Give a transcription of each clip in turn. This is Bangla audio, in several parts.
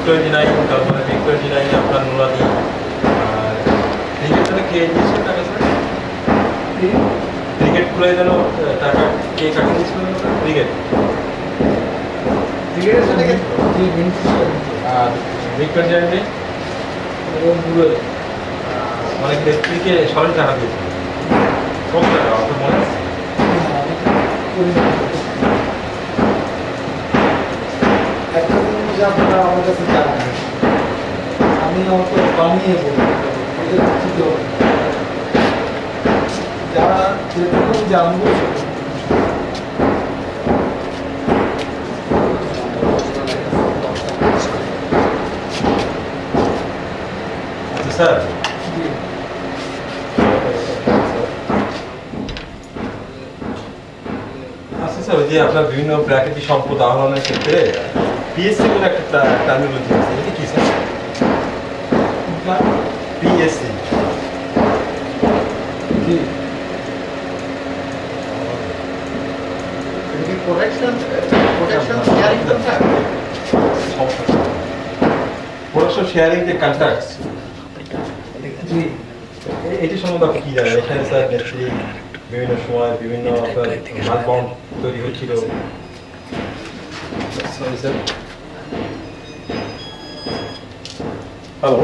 মিগ-29, তারপরে মিগ-29 আপনার নুরানি। আর ক্রিকেটে কে দিয়েছিল টাকা স্যার? ক্রিকেট খুলে যেন টাকা কে কাকে দিয়েছিল ক্রিকেট? আর মিগ-29 মানে ক্রিকে সরাসরি টাকা দিয়েছিল। কত টাকা আপনার মনে আছে? একটা জিনিস আপনারা আমার কাছে জানেন, আমি অত বানিয়ে বলি যারা যেটুকু জানবো স্যার আচ্ছা স্যার, ওই যে আপনার বিভিন্ন প্রাকৃতিক সম্পদ আহরণের ক্ষেত্রে পিএসসি বলে একটা টার্মিনোলজি আছে, এটা কি sir? PSC protection sharing contract, production sharing যে কন্ট্রাক্টস, এটি সম্বন্ধে আপনি কি জানেন? এখানে স্যার নেত্রী বিভিন্ন সময় বিভিন্ন আপনার মানবন্ড তৈরি হচ্ছিল। Sorry sir. হ্যালো,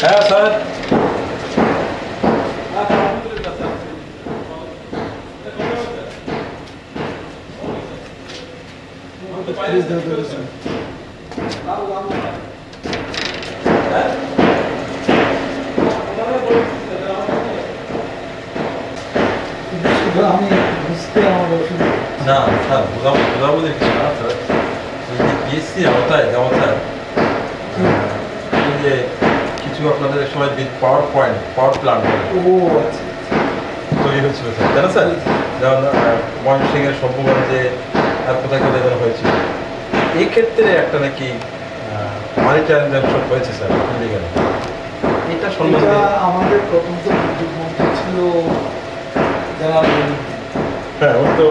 হ্যাঁ স্যার। আমি বুঝতে আমার না স্যার, বোঝাবুঝি কিছু না স্যার। পিএসসি আওতায় যেমন স্যার এই যে কিছু আপনাদের সময় পাওয়ার প্ল্যান্ট তৈরি হয়েছিল স্যার, জানা স্যার? যেমন ময়মনসিংহের সভ্যগঞ্জে আর কোথায় কোথায় যেন হয়েছিল। এই ক্ষেত্রে একটা নাকি মানি ট্রানজাকশন হয়েছে স্যার লিগাল। এটা সম্বন্ধে আমাদের প্রথম তো মন্ত্রী ছিল জানাল, হ্যাঁ ওই তো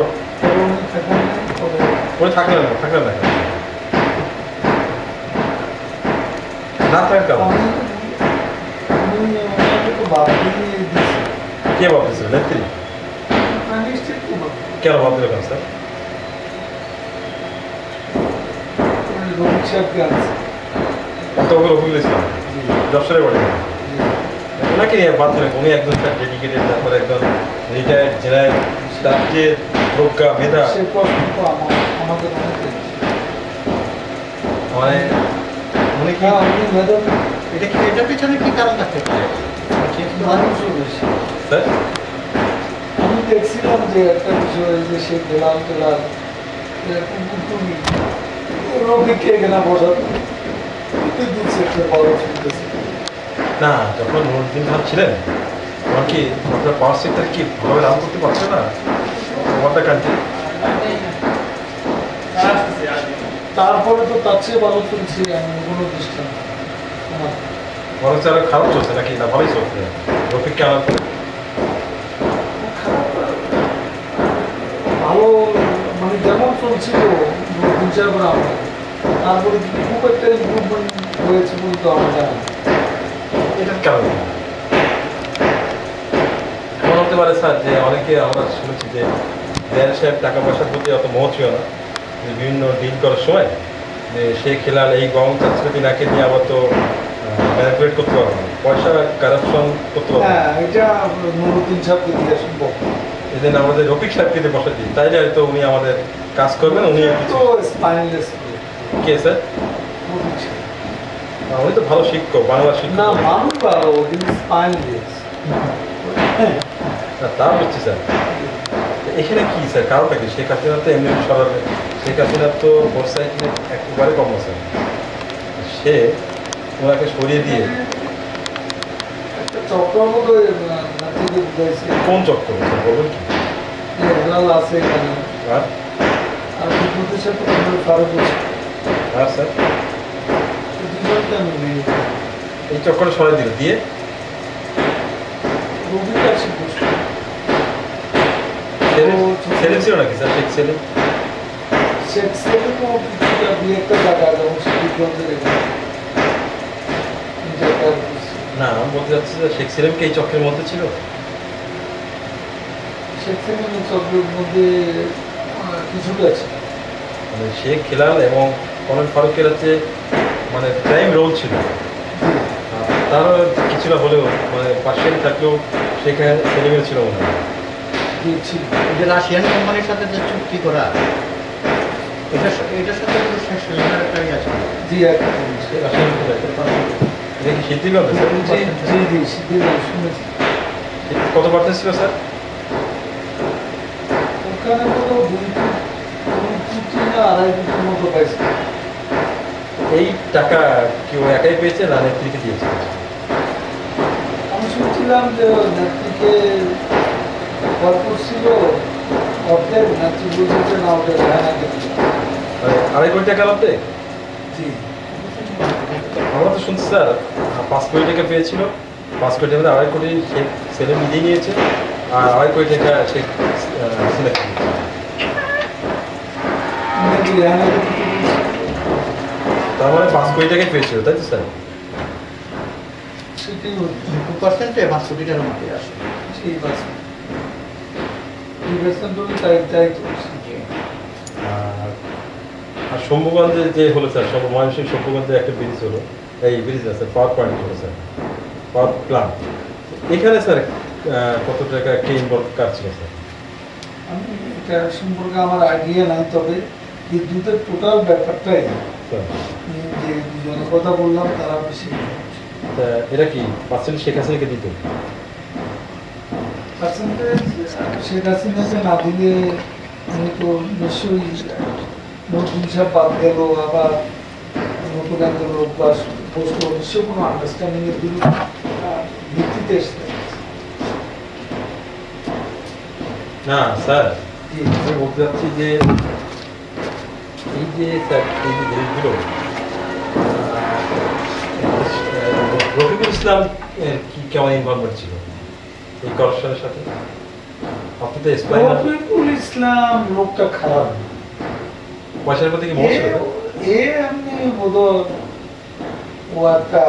এবং ওই থাকলেন না না থাকার কারণ কে ভাবতেছিল? নেত্রী কেন ভাবতে পারেন স্যার? অত রফিকুল ইসলাম যশোরে বাড়ি ওনাকে বাদ দেবেন। উনি একজন ডেডিকেটেড, তারপরে একজন রিটায়ার্ড জেনারেল স্টাফ, যে প্রজ্ঞা মেধা মানে উনি কি এটা কি এটার পিছনে কি কারণ থাকতে পারে? স্যার আমি দেখছিলাম যে একটা বিষয় যে সে গোলাম তোলার রফিককে এখানে বসাতো না, যখন নুরুদ্দিন খান ছিলেন তখন কি আপনার পাওয়ার সেক্টর কি ভালোভাবে রান করতে পারছে না ওয়াটার কান্ট্রি? তারপরে তো তার চেয়ে ভালো চলছে, আমি কোনো দৃষ্টান্ত বরঞ্চ আরো খারাপ চলছে নাকি? না ভালোই চলছে রফিককে আনার পরে? ভালো মানে যেমন চলছিল তারপরে খুব একটা ইম্প্রুভমেন্ট হয়েছে বলতে আমার জানা। এটার কারণ এমন হতে পারে স্যার যে অনেকে আমরা শুনেছি যে জেনারেল সাহেব টাকা পয়সার প্রতি অত মোহ ছিল না, যে বিভিন্ন ডিল করার সময় যে সে খেলাল এই গং চাচ্ছিল নাকে নিয়ে আবার তো ম্যানিপুলেট করতে পারবো না, পয়সা কারাপশন করতে পারবো না। এটা নুরুদ্দিন সাহেবকে দিয়ে সম্ভব। এই জন্য আমাদের রফিক সাহেবকে দিয়ে বসে দিই, তাইলে হয়তো উনি আমাদের কাজ করবেন। উনি তো স্পাইনলেস কে স্যার? উনি তো ভালো শিক্ষক, বাংলা শিক্ষক। না মানুষ ভালো, কিন্তু স্পাইনলেস। তা বুঝছি স্যার। এখানে কি স্যার কারণটা কি? শেখ হাসিনা তো এমনি সরাবে, শেখ হাসিনার তো ফোরসাইট একেবারে কম আছে, সে ওনাকে সরিয়ে দিয়ে চক্র মতো কোন চক্র বলুন কি? আছে এখানে আর বিদ্যুতের সাথে ফারুক হ্যাঁ স্যার, দুজনকে আমি নেই এই চক্করে সরাই দিল দিয়ে রবিকার ছেলে ছিল নাকি স্যার? শেখ ছেলে শেখ ছেলে তো দুই একটা জায়গা যেমন শিবগঞ্জের এখানে না আমি বলতে চাচ্ছি যে শেখ সেলিম কি এই চক্রের মধ্যে ছিল? সেখানে চক্রের মধ্যে কিছুটা আছে। মানে শেখ হেলাল এবং কর্নেল ফারুকের হচ্ছে মানে প্রাইম রোল ছিল, তারও কিছুটা হলেও মানে পার্সেন্ট থাকলেও সেখানে সেলিমের ছিল মনে হয়। ছিল এই যে রাশিয়ান কোম্পানির সাথে যে চুক্তি করা, এটার সাথে কিন্তু শেষ সেলিমের একটা ইয়ে আছে। জি একটা জিনিস। এটা কি সিদ্ধি হবে স্যার? জি জি সিদ্ধির শুনেছি। কত পার্সেন্ট ছিল স্যার? ওখানে তো 2 না 2.5 কোটির মতো পাইছে। এই টাকা কেউ একাই পেয়েছে না নেত্রীকে দিয়েছে? আমি শুনছিলাম যে নেত্রীকে অফার করছিল অর্ধেক, নেত্রী বলছে যে না ওটা রেহানাকে দিল। মানে 2.5 কোটি টাকা লাগবে? জি আমরা তো শুনছি স্যার 5 কোটি টাকা পেয়েছিল, 5 কোটি মধ্যে 2.5 কোটি শেখ সেলিম নিজেই নিয়েছে আর 2.5 কোটি টাকা শেখ হাসিনাকে দিয়েছে। নাকি রেহানাকে দিতে বলছে। তার মানে 5 কোটি টাকাই পেয়েছিল তাই তো স্যার? সেটাই হচ্ছে 2% 5 কোটি টাকার মধ্যে আসে। সেই বাস নির্বাচন করলে তাই তাই তো আর আর শম্ভুগঞ্জে যে হলো স্যার, ময়মনসিংহ শম্ভুগঞ্জে একটা ব্রিজ হলো, এই ব্রিজ আছে পাওয়ার পয়েন্ট হলো স্যার, পাওয়ার প্ল্যান্ট। এখানে স্যার কত টাকা কে ইনভলভ কার ছিল স্যার? আমি এটা সম্পর্কে আমার আইডিয়া নাই, তবে বিদ্যুতের টোটাল ব্যাপারটাই স্যার যে দুজনের কথা বললাম তারা বেশি তা এরা কি পার্সেন্ট শেখ হাসিনাকে দিত? পার্সেন্টেজ শেখ হাসিনাকে না দিলে উনি তো নিশ্চয়ই নতুন হিসাব বাদ গেল, আবার নতুন একজন লোক বা বসলো, নিশ্চয়ই কোনো আন্ডারস্ট্যান্ডিং এর ভিত্তিতে এসছে। না স্যার, জি আমি বলতে চাচ্ছি যে এই যে স্যার এই যে জিনিসগুলো রফিকুল ইসলাম কি কেমন ইনভলভমেন্ট ছিল এই করাপশনের সাথে? আপনি তো এক্সপ্লেইন রফিকুল ইসলাম লোকটা খারাপ না। পয়সার প্রতি কি মোহ ছিল? এমনি বোধহয় ও একটা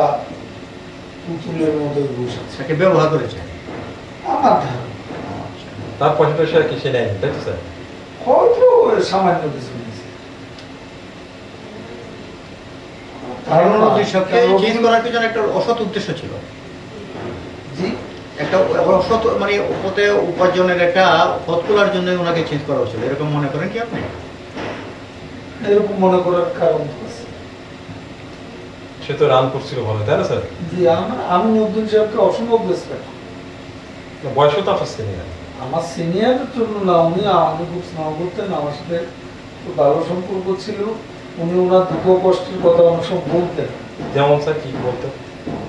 পুতুলের মতো বসেছে তাকে ব্যবহার করেছে। আমার ধারণা। তার পয়সা টয়সা কি সে নেয়নি তাই তো স্যার? হয়তো সামান্য কিছু নিয়েছে। ধারণা উদ্দেশ্যকে চেঞ্জ করার পিছনে একটা অসৎ উদ্দেশ্য ছিল। জি একটা অসৎ মানে ওতে উপার্জনের একটা পথ খোলার জন্য ওনাকে চেঞ্জ করা হচ্ছিল, এরকম মনে করেন কি আপনি? এরকম মনে করার কারণ আছে। সে তো রান করছিল ভালো তাই না স্যার? জি আমি নতুন সাহেবকে অসম্ভব রেসপেক্ট। বয়সও তো আপনার সিনিয়র। আমার সিনিয়রের জন্য না, উনি আমাকে খুব স্নেহ করতেন, আমার সাথে খুব ভালো সম্পর্ক ছিল। উনি ওনার দুঃখ কষ্টের কথা অনেক সময় বলতেন। যেমন স্যার কি বলতো?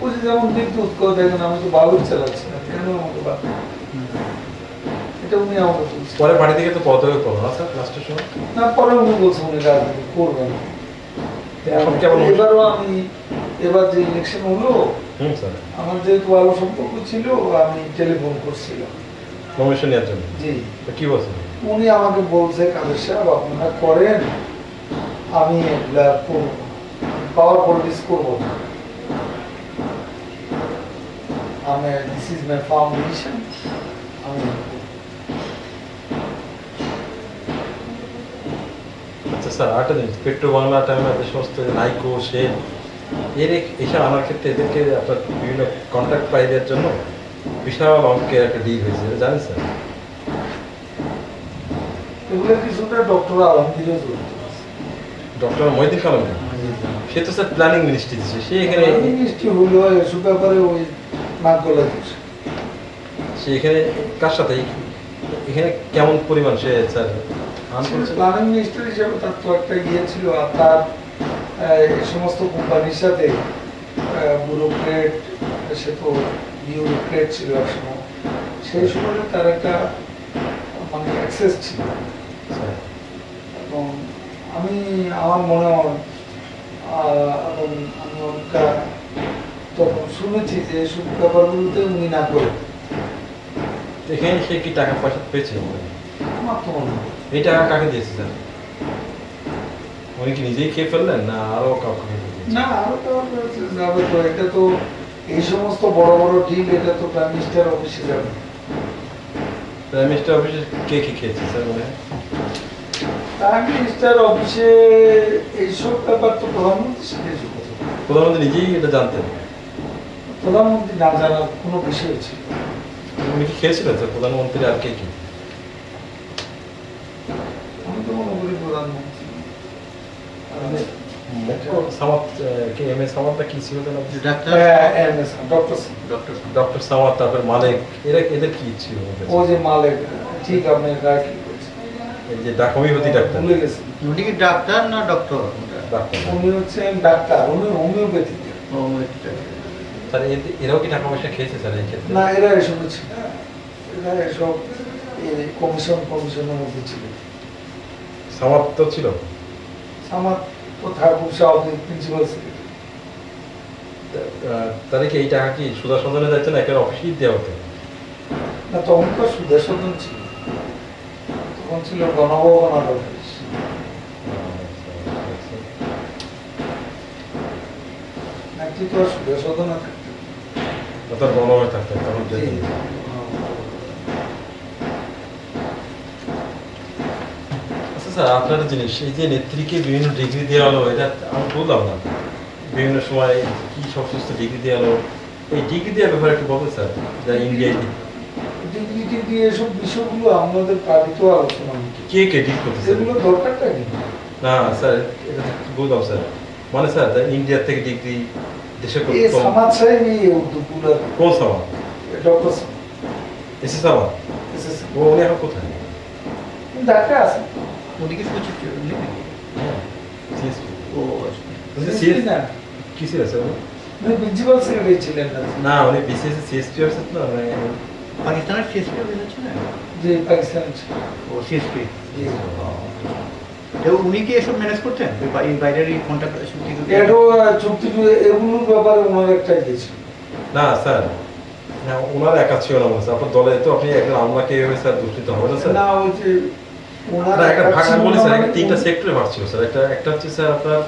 ওই যে যেমন বিদ্যুৎ করে দেখেন আমি তো বালুর চালাচ্ছি না, কেন আমাকে বাদ? এটা উনি আমাকে বলছেন। পরে বাড়ি থেকে তো পদত্যাগ করলো না স্যার লাস্টের সময়? না পরে উনি বলছেন উনি রাজনীতি করবেন। এখন কেমন হচ্ছে? এবারও এবার যে ইলেকশন হলো স্যার আমার যেহেতু ভালো সম্পর্ক ছিল, আমি টেলিফোন করছিলাম। নমিনেশন নেওয়ার জন্য? জি তো কি বলছেন? উনি আমাকে বলছে কাদের সাহেব আপনারা করেন, আমি এগুলা করবো, পাওয়ার পলিটিক্স করবো না। আমি দিস ইজ মাই ফাউন্ডেশন, আমি আচ্ছা স্যার আরেকটা জিনিস, পেট্রো বাংলা টাইমে যে সমস্ত নাইকো শেল এসব আনার ক্ষেত্রে এদেরকে আপনার বিভিন্ন কন্ট্রাক্ট পাই দেওয়ার জন্য বিশাল অঙ্কের একটা ডিল হয়েছে, এটা জানেন স্যার? এগুলো কিছুটা ডক্টর আলমগীরও জড়িত আছে। ডক্টর মহিউদ্দিন খান, সে তো স্যার প্ল্যানিং মিনিস্ট্রি দিচ্ছে, সে এখানে মিনিস্ট্রি হলো এসব ব্যাপারে ওই নাক গলা দিচ্ছে। সে এখানে কার সাথে এখানে কেমন পরিমাণ সে স্যার আর্ন করেছে? প্ল্যানিং মিনিস্টার হিসেবে তার তো একটা ইয়ে ছিল, আর তার এই সমস্ত কোম্পানির সাথে ব্যুরোক্রেট, সে তো বিউরোক্রেট ছিল এক সময়, সেই সময় তার একটা মানে অ্যাক্সেস ছিল। স্যার, এবং আমার মনে হয় এবং আমি ওটা তখন শুনেছি যে এসব ব্যাপারগুলোতে উনি না করে। এখানে সে কি টাকা পয়সা পেয়েছে? আমার তো মনে হয় এই টাকা কাকে দিয়েছে স্যার? উনি কি নিজেই খেয়ে ফেললেন না আরো কাউকে খেতে দিয়েছেন? না আরো তো যাবে তো, এটা তো এই সমস্ত বড় বড় ডিল এটা তো প্রাইম মিনিস্টার অফিসে যাবে। প্রাইম মিনিস্টার অফিসে কে কি খেয়েছে স্যার মনে হয়? প্রাইম মিনিস্টার অফিসে এইসব ব্যাপার তো প্রধানমন্ত্রী শিখেছে। প্রধানমন্ত্রী নিজেই এটা জানতেন? প্রধানমন্ত্রী না জানার কোনো বিষয় ছিল? উনি কি খেয়েছিলেন স্যার প্রধানমন্ত্রী আর কে কি? আমি তো মনে করি প্রধানমন্ত্রী সামাদ কে এম এ সামাদটা কি ছিল যেন? ডাক্তার ডক্টর ডক্টর সামাদ, তারপর মালিক, এদের কি ছিল? ও যে মালিক, ঠিক আপনি রাখি এই যে হোমিওপ্যাথি ডাক্তার। ভুলে গেছেন। উনি কি ডাক্তার না ডক্টর? ডাক্তার। উনি হচ্ছেন ডাক্তার, উনি হোমিওপ্যাথি। স্যার এরাও কি টাকা পয়সা খেয়েছে স্যার এই ক্ষেত্রে? না এরা এসব ছিল না, এরা এসব কমিশনের মধ্যে ছিল। সামাদ তো ছিল। আমার তো ঠাকুর সাহেব প্রিন্সিপাল সেক্রেটারি। তাহলে কি এই টাকা কি সুদা সদনে যাচ্ছে না একটা অফিসেই দেওয়া হতো? না তখন তো সুদর্শন ছিল, তখন ছিল গণভবন অফিস। নাকি তো সুদর্শন থাকতো, তার গণভবনে থাকতেন তখন জি। আচ্ছা স্যার, আপনার একটা জিনিস, এই যে নেত্রীকে বিভিন্ন ডিগ্রি দেওয়া হলো, এটা আমি বললাম না বিভিন্ন সময় কি সমস্ত ডিগ্রি দেওয়া হলো, এই ডিগ্রি দেওয়ার ব্যাপারে একটু বলবেন স্যার, যা ইন্ডিয়ায় ডিগ্রি টিগ্রি এসব বিষয়গুলো আমাদের পালিত আলোচনা হতো। কে কে ডিল করতেছে? এগুলো দরকারটা কি? না স্যার, এটা কি বললাম স্যার, মানে স্যার ইন্ডিয়ার থেকে ডিগ্রি দেশে এই সমাজ সাহেব এই উদ্যোগগুলো, কোন সামাদ? ডক্টর এসে সামাদ ও উনি এখন কোথায়? ঢাকা আছে। উনি কি সচিব নেই নাকি? CSP ও আচ্ছা। না, কি ছিল স্যার উনি? উনি প্রিন্সিপাল সেক্রেটারি ছিলেন না? না উনি বিসিএস CSP অফিসার না, মানে পাকিস্তানের সিএসপি অফিসার ছিলেন? যে পাকিস্তান ছিল। ও সিএসপি। জি। উনি কি এসব ম্যানেজ করতেন? এই বাইরের এই কন্ট্রাক্ট এটাও চুক্তি এগুলোর ব্যাপারে ওনার একটা দিয়েছিল। না স্যার, না ওনার একা ছিল না মনে হয়। আপনার দলে তো আপনি একজন আমলাকে এভাবে স্যার দূষিত হবে না স্যার। না ওই যে ওনার না, একটা ভাগ ছিল বলি না স্যার, মানে একটা তিনটা সেক্টরে ভাগ ছিল স্যার। একটা হচ্ছে স্যার আপনার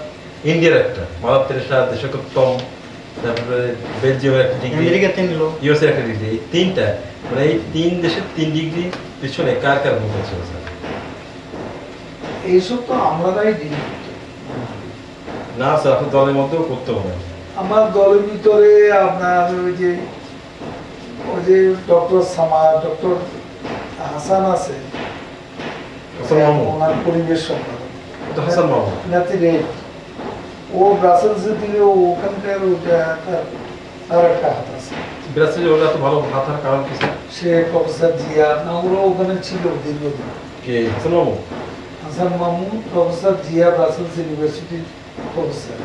ইন্ডিয়ার একটা মাদার তেরেসা, দেশকোত্তম, তারপরে বেলজিয়ামের একটা ডিগ্রি, আমেরিকাতে নিল। ইউএসএ একটা ডিগ্রি, এই তিনটা, মানে এই তিন দেশের 3 ডিগ্রি পিছনে কার কার ভূমিকা ছিল স্যার? এইসব তো আমরাই ডিল করতে। না স্যার, আপনার দলের মধ্যেও করতে হবে। আমার দলের ভিতরে আপনার ওই যে ডক্টর ডক্টর হাসান আছে, হাসান মাহমুদ, ওনার পরিবেশ সম্পাদক এটা হাসান মাহমুদ। নাতি রে, ও ব্রাসেলসে দিলে ওখানকার ওটা তার একটা হাত আছে। ব্রাজিলে ওরা এত ভালো হাত থাকার কারণ কি স্যার? সে প্রফেসর জিয়া না, ওরা ওখানে ছিল দীর্ঘদিন। কে হাসান মাহমুদ? হাসান মাহমুদ, প্রফেসর জিয়া ব্রাসেলস ইউনিভার্সিটির প্রফেসর,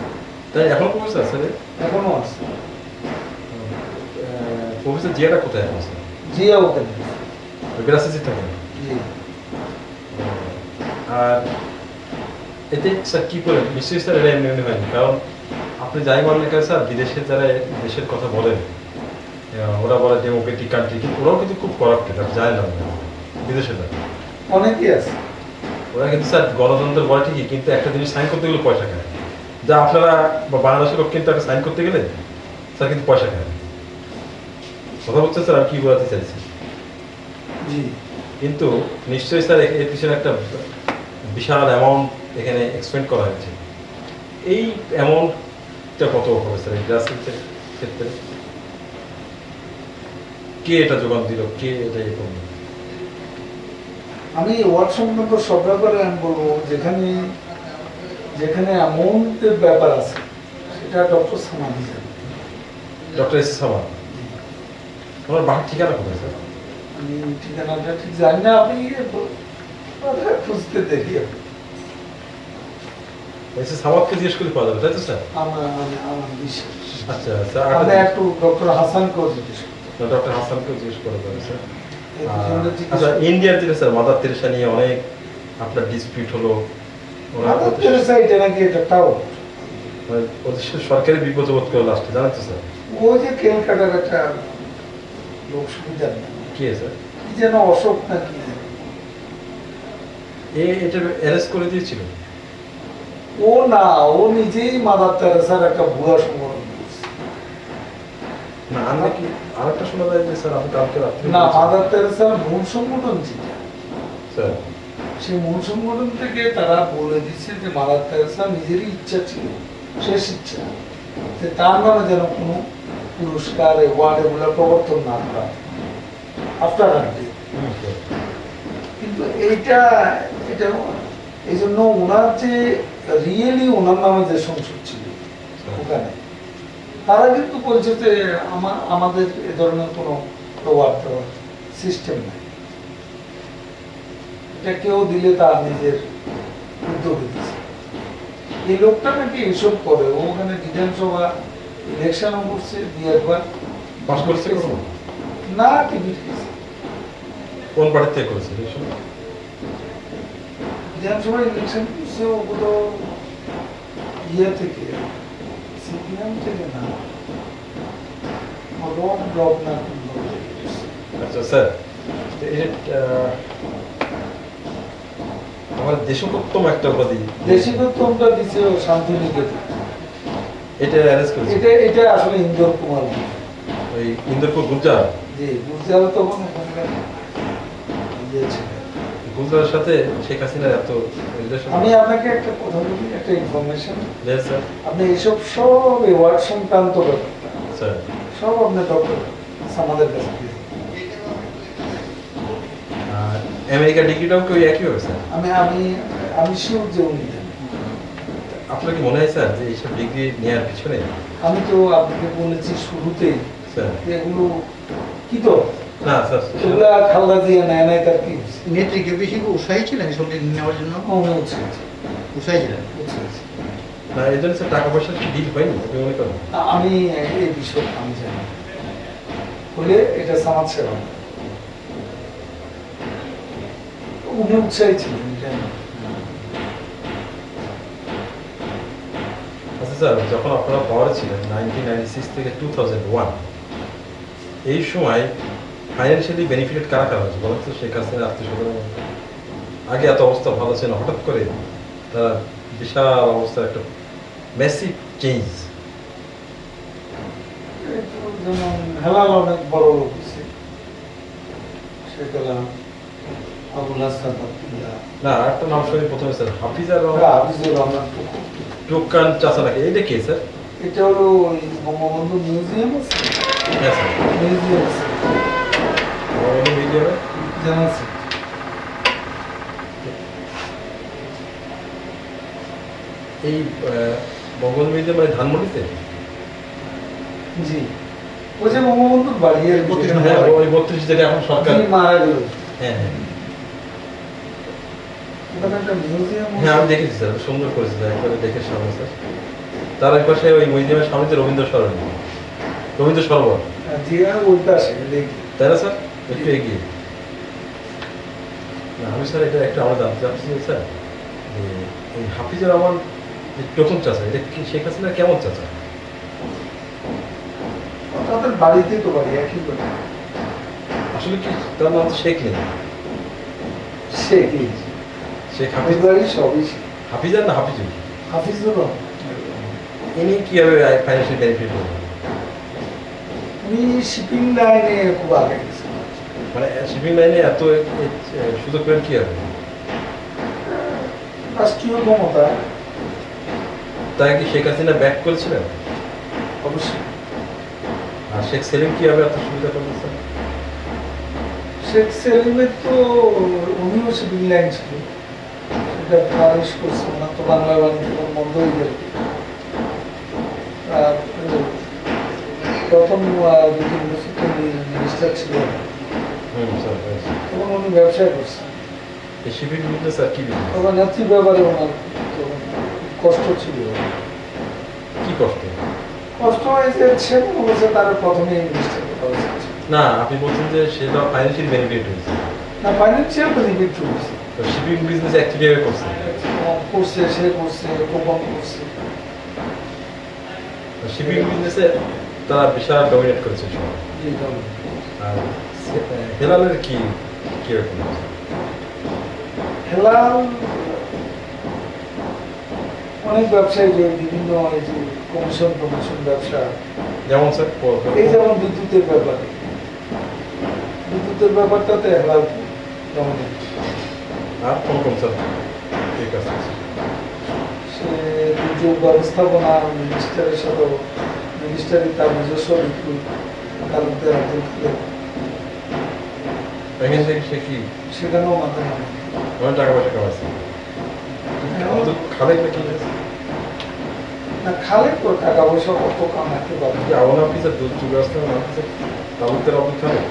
তাই এখনো প্রফেসর স্যার? এখনো আছে। প্রফেসর জিয়াটা কোথায় আছে? জিয়া ওখানে আছে। ব্রাজিলে থাকে। জি। আর এতে স্যার কি করে নিশ্চয়ই স্যার এটা এমনি হয়নি, কারণ আপনি যাই বলেন না কেন স্যার, বিদেশের যারা দেশের কথা বলেন, ওরা বলে ডেমোক্রেটিক কান্ট্রি, কিন্তু ওরাও কিন্তু খুব করাপ্টেড, আপনি জানেন না বিদেশে না, অনেকেই আছে। ওরা কিন্তু স্যার গণতন্ত্রের বলে ঠিকই, কিন্তু একটা জিনিস সাইন করতে গেলে পয়সা খায়। যা আপনারা বা বাংলাদেশের লোক কিন্তু একটা সাইন করতে গেলে স্যার কিন্তু পয়সা খায়। কথা বলছেন স্যার, আমি কি বলতে চাইছি? জি। কিন্তু নিশ্চয়ই স্যার এর পিছনে একটা বিশাল অ্যামাউন্ট এখানে এক্সপেন্ড করা হয়েছে। এই অ্যামাউন্টটা কত হবে স্যার এই গ্রাসরুটের ক্ষেত্রে? কে এটা যোগান দিল, কে এটা ইয়ে করলো? আমি ওয়ার্ড সংক্রান্ত সব ব্যাপারে আমি বলবো, যেখানে যেখানে অ্যামাউন্টের ব্যাপার আছে সেটা ডক্টর সামাদি জানে। ডক্টর এস সামাদ, ওনার বাড়ির ঠিকানা কোথায় স্যার? আমি ঠিকানাটা ঠিক জানি না, আপনি খুঁজতে দেখি। এস সামাদকে জিজ্ঞেস করে পাওয়া যাবে, তাই তো স্যার? আমার বিশ্বাস। আচ্ছা স্যার, আমি একটু ডক্টর হাসানকেও জিজ্ঞেস করতে। ডক্টর হাসানকেও জিজ্ঞেস করে পাবে স্যার। এই দুজনকে জিজ্ঞেস আচ্ছা, করতে। ইন্ডিয়ার যেটা স্যার মাদার তেরেসা নিয়ে অনেক আপনার ডিসপিউট হলো, মাদার তেরেসা এটা নাকি এটা তাও মানে ওদের সরকারি বিপদ বোধ করে লাস্টে, জানেন তো স্যার? ওই যে ক্যালকাটার একটা লোক সুবিধা নেই, কে স্যার? কি যেন অশোক না কি যেন, এটা অ্যারেস্ট করে দিয়েছিল। ও না, ও নিজেই মাদার তেরেসার একটা ভুয়া সংগঠন করছে। না আমি কি আরেকটা শোনা যায় যে স্যার আপনি কালকে রাত্রে না, মাদার তেরেসার মূল সংগঠন যেটা, স্যার সেই মূল সংগঠন থেকে তারা বলে দিচ্ছে যে মাদার তেরেসা নিজেরই ইচ্ছা ছিল, শেষ ইচ্ছা, যে তার নামে যেন কোনো পুরস্কার অ্যাওয়ার্ড এগুলো প্রবর্তন না করা আফটার হার ডেথ। কিন্তু এটা এটা এই জন্য ওনার যে রিয়েলি ওনার নামে যে সংসদ ছিল ওখানে তারা কিন্তু বলছে যে আমাদের এ ধরনের কোনো প্রভাব দেওয়ার সিস্টেম নাই, এটা কেউ দিলে তার নিজের উদ্যোগে দিচ্ছে। এই লোকটা নাকি এসব করে, ও ওখানে বিধানসভা ইলেকশনও করছে, দিয়ে একবার পাস করছে কখনো? না টিভি কোন পার্টি থেকে করেছে এই সময়? বিধানসভা ইলেকশন করছে ওগুলো ইয়ে থেকে, সিপিএম থেকে না, রব ব্লক না কোন ব্লক থেকে করছে। আচ্ছা স্যার, এই যে আমার দেশপ্রথম একটা উপাধি দেশিকত্বটা দিচ্ছে ও শান্তিনিকেতন। এটা অ্যারেঞ্জ করেছে এটা আসলে ইন্দোর কুমার ওই ইন্দোরপুর গুলজার। জি, গুজরাল তখন ওখানকার ইয়ে ছিল। গুলজারের সাথে শেখ হাসিনার এত রিলেশন। আমি আপনাকে একটা কথা বলি, একটা ইনফরমেশন, স্যার আপনি এইসব সব অ্যাওয়ার্ড সংক্রান্ত ব্যাপার স্যার সব আপনি ডক্টর আমাদের কাছে দিয়ে দিন। আর আমেরিকা ডিগ্রিটাও কি ওই একই হবে স্যার? আমি আমি আমি শিওর যে উনি দেন। আপনার কি মনে হয় স্যার যে এইসব ডিগ্রি নেওয়ার পিছনে? আমি তো আপনাকে বলেছি শুরুতেই স্যার যে এগুলো কি তো না স্যার এগুলা খালদা দিয়ে নেয় নাই, তার কি হয়েছে? নেত্রীকে বেশি উৎসাহী ছিলেন এসব ডিগ্রি নেওয়ার জন্য? উনি উৎসাহিত, উৎসাহী ছিলেন। উৎসাহিত। না এই জন্য স্যার টাকা পয়সার কি ডিল হয়নি আপনি মনে করেন? না, আমি এই বিষয়ে আমি জানি না। হলে এটা সমাজ সেবা না। উনি উৎসাহী ছিলেন, জানি। আচ্ছা স্যার, যখন আপনারা পাওয়ারে ছিলেন 1996 থেকে 2001, এই সময় ফাইন্যান্সিয়ালি বেনিফিটেড কারা কারা হয়েছে বলেন তো? শেখ হাসিনার আত্মীয়স্বজন আগে এত অবস্থা ভালো ছিল, হঠাৎ করে তারা বিশাল অবস্থার একটা ম্যাসিভ চেঞ্জ। যেমন হেলাল অনেক বড় লোক হয়েছে, শেখ হেলাল, আবুল হাসান আব্দুল্লাহ, না একটা নাম শুনি প্রথমে স্যার, হাফিজার হাফিজুর রহমান টুকু। টুকান চাচা নাকি, এইটা কে স্যার? এটা হলো ওই বঙ্গবন্ধু মিউজিয়াম আছে, হ্যাঁ স্যার, মিউজিয়াম আছে, বঙ্গবন্ধু মিউজিয়ামে জানা আছে। এই বঙ্গবন্ধু মিউজিয়াম মানে ধানমন্ডিতে? জি, ওই যে বঙ্গবন্ধুর বাড়ি এর হ্যাঁ ওই 32 যেটা এখন সরকার। যিনি মারা গেল, হ্যাঁ হ্যাঁ ওখানে একটা মিউজিয়াম হ্যাঁ আমি দেখেছি স্যার, সুন্দর করেছে স্যার, একবারে দেখে সামনে স্যার। তার এক পাশে ওই মিউজিয়ামের সামনে যে রবীন্দ্র সরণি, রবীন্দ্র সরোবর, জিয়া ওই পাশে দেখি। তাই না স্যার? একটু এগিয়ে। না আমি স্যার এটা একটা আমরা জানতে চাচ্ছি যে স্যার, যে এই হাফিজুর রহমান যে প্রথম চাচা, এটা কি শেখ হাসিনার কেমন চাচা? তাদের বাড়িতেই তো বাড়ি, একই বাড়ি। আসলে কি তার নাম তো শেখ নেই, শেখই, শেখ ওই হাফিজ। বাড়ি সবই শেখ। হাফিজার না হাফিজুর? হাফিজুর রহমান ইনি কিভাবে ফাইন্যান্সিয়াল বেনিফিট করবেন? উনি শিপিং লাইনে খুব আগে গেছেন। মানে শিপিং লাইনে এত সুযোগ পেলেন কি হবে? রাষ্ট্রীয় ক্ষমতা তাই কি শেখ হাসিনা ব্যাক করেছিলেন? অবশ্যই। আর শেখ সেলিম কিভাবে এত সুবিধা করবেন স্যার? শেখ সেলিমের তো উনিও শিপিং লাইন ছিল, সেটা খারিজ করছে, ওনার তো বাংলা বাণিজ্য তখন বন্ধ হয়ে গেল। আর প্রথম যদি মিনিস্টার ছিল স্যার তখন উনি ব্যবসায় করছেন। এই শিপিং বিজনেস স্যার কি বিজনেস? তখন নেত্রী ব্যাপারে ওনার তখন কষ্ট ছিল। কি কষ্ট? কষ্ট হয়েছে সে বলেছে তারা প্রথমে মিনিস্টার করা হয়েছে। না আপনি বলছেন যে সেটা ফাইন্যান্সিয়াল বেনিফিট হয়েছে, না, ফাইন্যান্সিয়াল বেনিফিট হয়েছে, তো শিপিং বিজনেস অ্যাক্টিভ করছে। করছে, সে করছে, কোম্পানি করছে। শিপিং বিজনেসে তারা বিশাল ডমিনেট করেছে সবাই। জি, ধন্যবাদ। আর হেলালের কি কিরকম? হেলাল অনেক ব্যবসায়ী যে বিভিন্ন এই যে কমিশন ব্যবসা, যেমন স্যার এই যেমন বিদ্যুতের ব্যাপারে, বিদ্যুতের ব্যাপারটাতে হেলাল যেমন আর কোন কোন স্যার ঠিক আছে সে দুর্যোগ ব্যবস্থাপনা মিনিস্টারের সাথে মিনিস্টারই তার নিজস্ব বিদ্যুৎ তালুকদার আব্দুল খালেক, এখান থেকে সে কি সেখানেও মাধ্যমে অনেক টাকা পয়সা কামাইছে আব্দুল খালেক নাকি না খালেক তো টাকা পয়সা কত কামাতে পারবে, কি আওয়ামী অফিসের দুর্যোগ ব্যবস্থাপনা নাম হচ্ছে তালুকদার আব্দুল খালেক।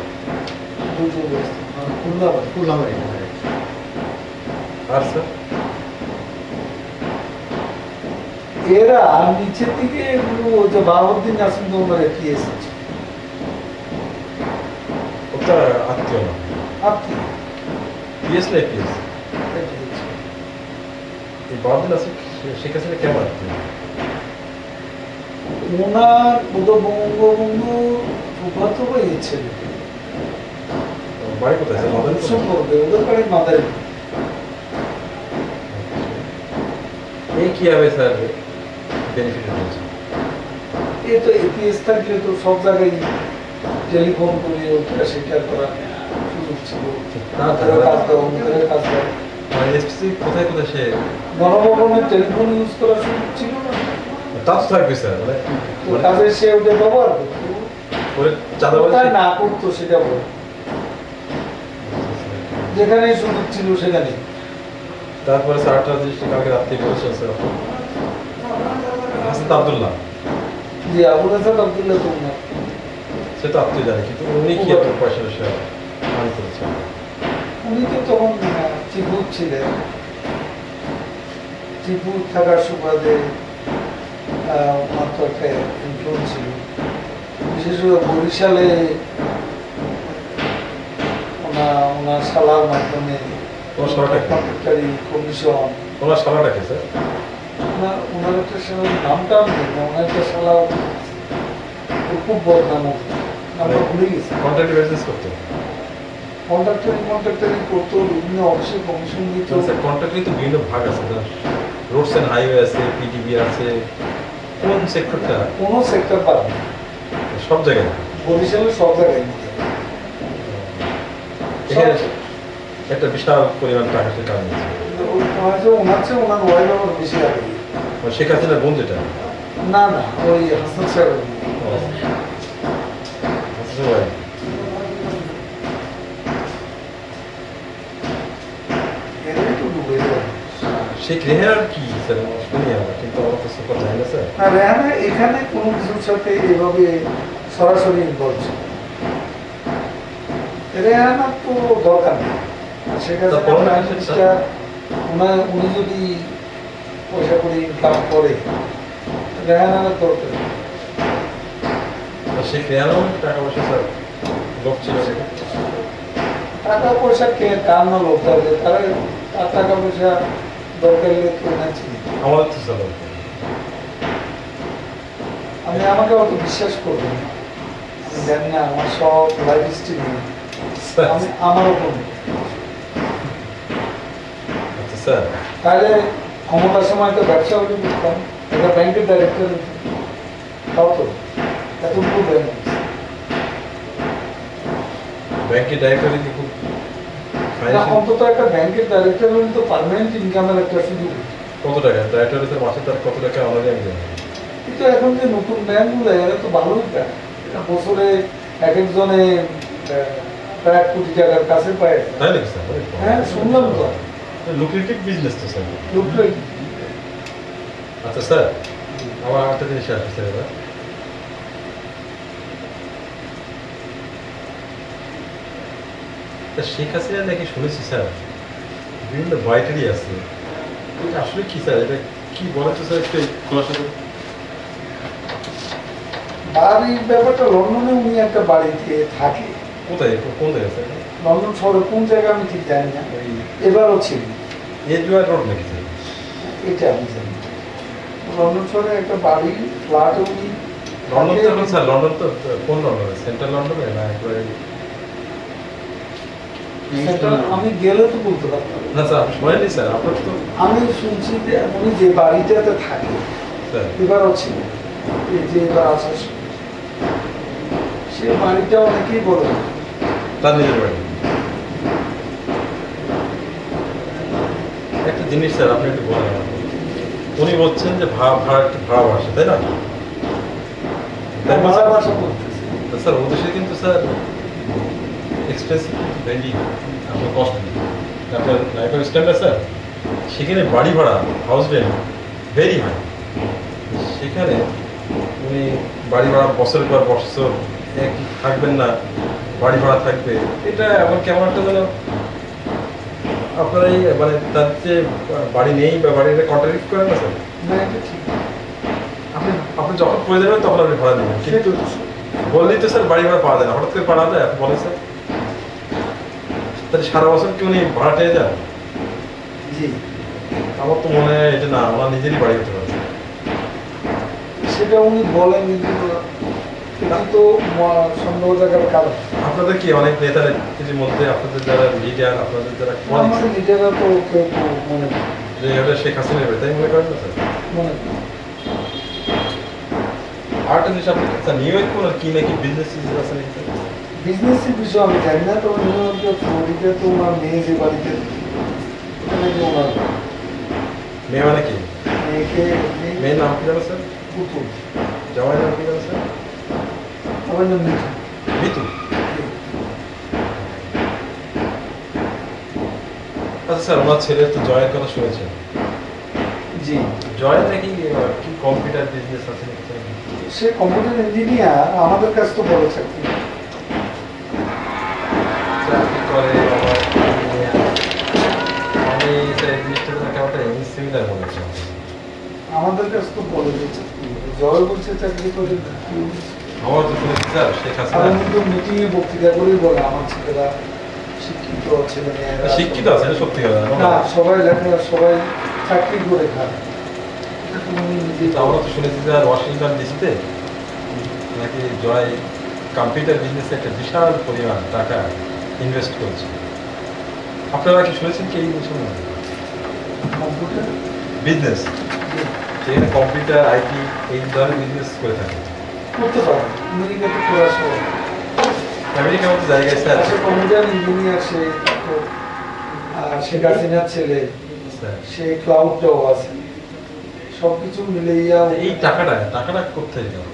দুর্যোগ ব্যবস্থাপনা খুলনাবাড়ি। খুলনাবাড়ি। আর স্যার এরা নিচের দিকে এগুলো যে বাহাউদ্দিন নাসিম তোমার কি এসেছে ওটা আত্মীয় না আপনি পিএস না পিএস এই বাহাদুর আছে শেখ হাসিনা কেমন আত্মীয় ওনার বোধ বঙ্গবন্ধু ফুফাতো ভাই ছেলে বাড়ি কোথায় স্যার মাদারীপুর? সম্পর্কে ওদের বাড়ি মাদারি। এই কিভাবে স্যার বেনিফিট হয়েছে? এ তো এপিএস থাকলে তো সব জায়গায় টেলিফোন করে ওটা সেটা করা সুযোগ ছিল, ওদের কাজ দাও ওদের কাজ দাও, মানে স্পেসিফিক কোথায় কোথায় সে গণভবনের টেলিফোন ইউজ করার সুযোগ ছিল না, তা তো থাকবে স্যার মানে তো কাজে সে ওটা ব্যবহার করতো, করে চাঁদাবাজি কোথায় না করতো সেটা বল, যেখানে সুযোগ ছিল সেখানে। তারপরে স্যার আটটা দৃষ্টি কালকে রাত্রে বলেছেন স্যার হাসান আব্দুল্লাহ জি আবুল হাসান আব্দুল্লাহ তো না, সে তো আত্মীয় জানে কিন্তু উনি কি এত পয়সা টয়সা হানি করেছেন? উনি তো তখন চিপুর ছিলেন, চিপুর থাকার সুবাদে মাত্র একটা ইনফ্লুয়েন্স ছিল, বিশেষ করে বরিশালে ওনার শালার মাধ্যমে ওনার শালাটা কি? কন্ট্রাক্টরি কমিশন, ওনার শালাটাকে স্যার ওনার একটা শালার নামটা আমি জানি না, ওনার একটা শালা ওর খুব বদনাম, নামটা ভুলে গেছি, কন্ট্রাক্ট বিজনেস করতো কন্ট্রাক্টরি করতো, বিভিন্ন অফিসে কমিশন দিত। স্যার কন্ট্রাক্টরি তো বিভিন্ন ভাগ আছে স্যার, রোডস অ্যান্ড হাইওয়ে আছে, পিডিবি আছে, কোন সেক্টরটা কোনো সেক্টর পাবে না, সব জায়গায় বরিশালের সব জায়গায় নিতে হবে। এখানে একটা বিশাল পরিমাণ টাকা সে কামিয়েছে ওনার চেয়ে ওনার ওয়াইফ আবার বেশি আগে, মানে শেখ হাসিনার বোন যেটা না না ওই হাসান সাহেব আচ্ছা ভাই এরাই তো ডুবে যায়। শেখ রেহানার কি স্যার শুনি আমরা কিন্তু আমার তো সুপার জানি না স্যার না রেহানা এখানে কোনো কিছুর সাথে এভাবে সরাসরি ইনভলভ ছিল, রেহানা তো দরকার নেই, সেখানে তা কোনো না সেটা- উনি যদি পয়সা করে ইনকাম করে রেহানার দরকার নেই। তা শেখ রেহানাও টাকা পয়সা স্যার লোক ছিল সেটা টাকা পয়সা কে কার না লোক থাকবে, তারা তার টাকা পয়সা দরকার হলে কেউ না ছিল। আমাদের তো স্যার আমি আমাকে অত বিশ্বাস করবেন না, আমি জানি না আমার সব লাইফ হিস্ট্রি আমি আমার ওপর নেই। আচ্ছা স্যার তাহলে ক্ষমতার সময় তো ব্যবসা হলে করতাম, একটা ব্যাংকের ডাইরেক্টর তাও তো এতটুকু ব্যাংক ব্যাংকের ডাইরেক্টরি কি খুব অন্তত একটা ব্যাংকের ডাইরেক্টর হলে তো পার্মানেন্ট ইনকামের একটা সুযোগ, কত টাকা ডাইরেক্টরি স্যার মাসে তার কত টাকা আমাদের আমি জানি কিন্তু এখন যে নতুন ব্যাংকগুলো এরা তো ভালোই পায়, এটা বছরে এক একজনে প্রায় 1 কোটি টাকার কাছে পায়। তাই নাকি স্যার হ্যাঁ শুনলাম তো, লুক্রেটিভ বিজনেস তো স্যার লোকটা আচ্ছা স্যার আমার একটা জিনিস আসছে স্যার এবার তা শেখ হাসিনা নাকি শুনেছি স্যার বিভিন্ন বাইটারি আছে এটা আসলে কি স্যার এটা কি বলে তো স্যার একটু খোলাসা করুন বাড়ির ব্যাপারটা লন্ডনে উনি একটা বাড়িতে থাকে, কোথায় কোন জায়গায় স্যার লন্ডন শহরে কোন জায়গা আমি ঠিক জানি না, ওই এবারও ছিল এজুয়ার রোড নাকি স্যার এটা আমি জানি। লন্ডন শহরে একটা বাড়ি ফ্ল্যাটে উনি লন্ডন তো থাকে। এখন স্যার লন্ডন তো কোন লন্ডনে সেন্ট্রাল লন্ডনে না একবারে সেটা আমি গেলে তো বলতে পারতাম। না স্যার শোনেনি স্যার, আপনার তো আমি শুনছি যে উনি যে বাড়িটাতে থাকে স্যার এবারও ছিল, এই যে এবার আসার সময় সে বাড়িটা অনেকেই বলে তার নিজের বাড়ি। একটা জিনিস স্যার আপনি একটু বলেন আমাকে। উনি বলছেন যে ভাড়া একটু ভাড়া বাসা, তাই না? তাই না ভাড়া স্যার? বাসা করতেছে। তো স্যার ওদেশে কিন্তু স্যার এক্সপেন্সিভ ভেরি, আপনার কস্টলি, আপনার লাইফের স্ট্যান্ডার্ড স্যার সেখানে বাড়ি ভাড়া হাউস রেন্ট ভেরি হাই। সেখানে উনি বাড়ি ভাড়া বছরের পর বছর একই থাকবেন না, বাড়ি ভাড়া থাকবে, এটা এমন কেমন একটা যেন আপনার এই মানে তার যে বাড়ি নেই বা বাড়িটা কন্ট্রাডিক্ট করেন না স্যার। না, এটা ঠিক। আপনি আপনি যখন প্রয়োজন হবে তখন আপনি ভাড়া নেবেন, কিন্তু বললেই তো স্যার বাড়ি ভাড়া পাওয়া যায় না, হঠাৎ করে পাওয়া যায় আপনি বলেন স্যার। তাহলে সারা বছর কি উনি ভাড়া পেয়ে যান? জি, আমার তো মনে হয় এটা না, ওনার নিজেরই বাড়ি হতে পারে। সেটা উনি বলেন, কিন্তু এটা তো সন্দেহ জায়গার কারণ। আপনাদের কি অনেক নেতাদের মধ্যে আপনাদের যারা লিডার, আপনাদের যারা আমাদের নিজেরা তো কেউ কেউ মনে করেন। যে এটা শেখ হাসিনার বাড়ি, তাই মনে করেন না স্যার? মনে করেন। আরেকটা জিনিস আপনি স্যার নিউ ইয়র্ক কোন কি নাকি বিজনেস আছে নাকি স্যার? বিজনেসের বিষয় আমি জানি না, তবে নিউ ইয়র্কে ফ্লোরিডা তো ওনার মেয়ে যে বাড়িতে ওটা নাকি ওনার মেয়ে মানে কি? মেয়েকে মেয়ের নাম কি জানো স্যার? পুতুল, জামাইয়ের নাম কি জানো স্যার? আমার নাম মিঠু। মিতু। আচ্ছা স্যার, ওনার ছেলে তো জয়ের কথা শুনেছেন। জি, জয় নাকি কি কম্পিউটার বিজনেস আছে নাকি স্যার? সে কম্পিউটার ইঞ্জিনিয়ার, আমাদের কাছে তো বড় চাকরি। চাকরি করে আবার আমি স্যার এই জিনিসটা তো কেমন একটা সিমিলার মনে হচ্ছে আমার। আমাদের কাছে তো বড় যে চাকরি করে। জয় বলছে চাকরি করে কি হয়েছে? আমার তো শুনেছি স্যার শেখ আর হাসিনা উনি তো মিটিংয়ে বক্তৃতা করেই বলে আমার ছেলেরা শিক্ষিত, ছেলে মেয়েরা শিক্ষিত আছে, এটা সত্যি কথা না, সবাই লেখাপড়া, সবাই চাকরি করে খায়। এটা তো উনি নিজে কিন্তু আমরা তো শুনেছি স্যার ওয়াশিংটন ডিসিতে নাকি জয় কম্পিউটার বিজনেসে একটা বিশাল পরিমাণ টাকা ইনভেস্ট করেছে। আপনারা কি শুনেছেন কি এই বিষয়ে? কম্পিউটার বিজনেস সেখানে কম্পিউটার আইটি এই ধরনের বিজনেস করে থাকে। করতে পারে, আমেরিকাতে করা সবাই। আমেরিকার মতো জায়গায় স্যার সে কম্পিউটার ইঞ্জিনিয়ার, সে তারপর শেখ হাসিনার ছেলে, স্যার সে ক্লাউডটাও আছে, সবকিছু মিলাইয়া এই টাকাটা কোথায় গেল?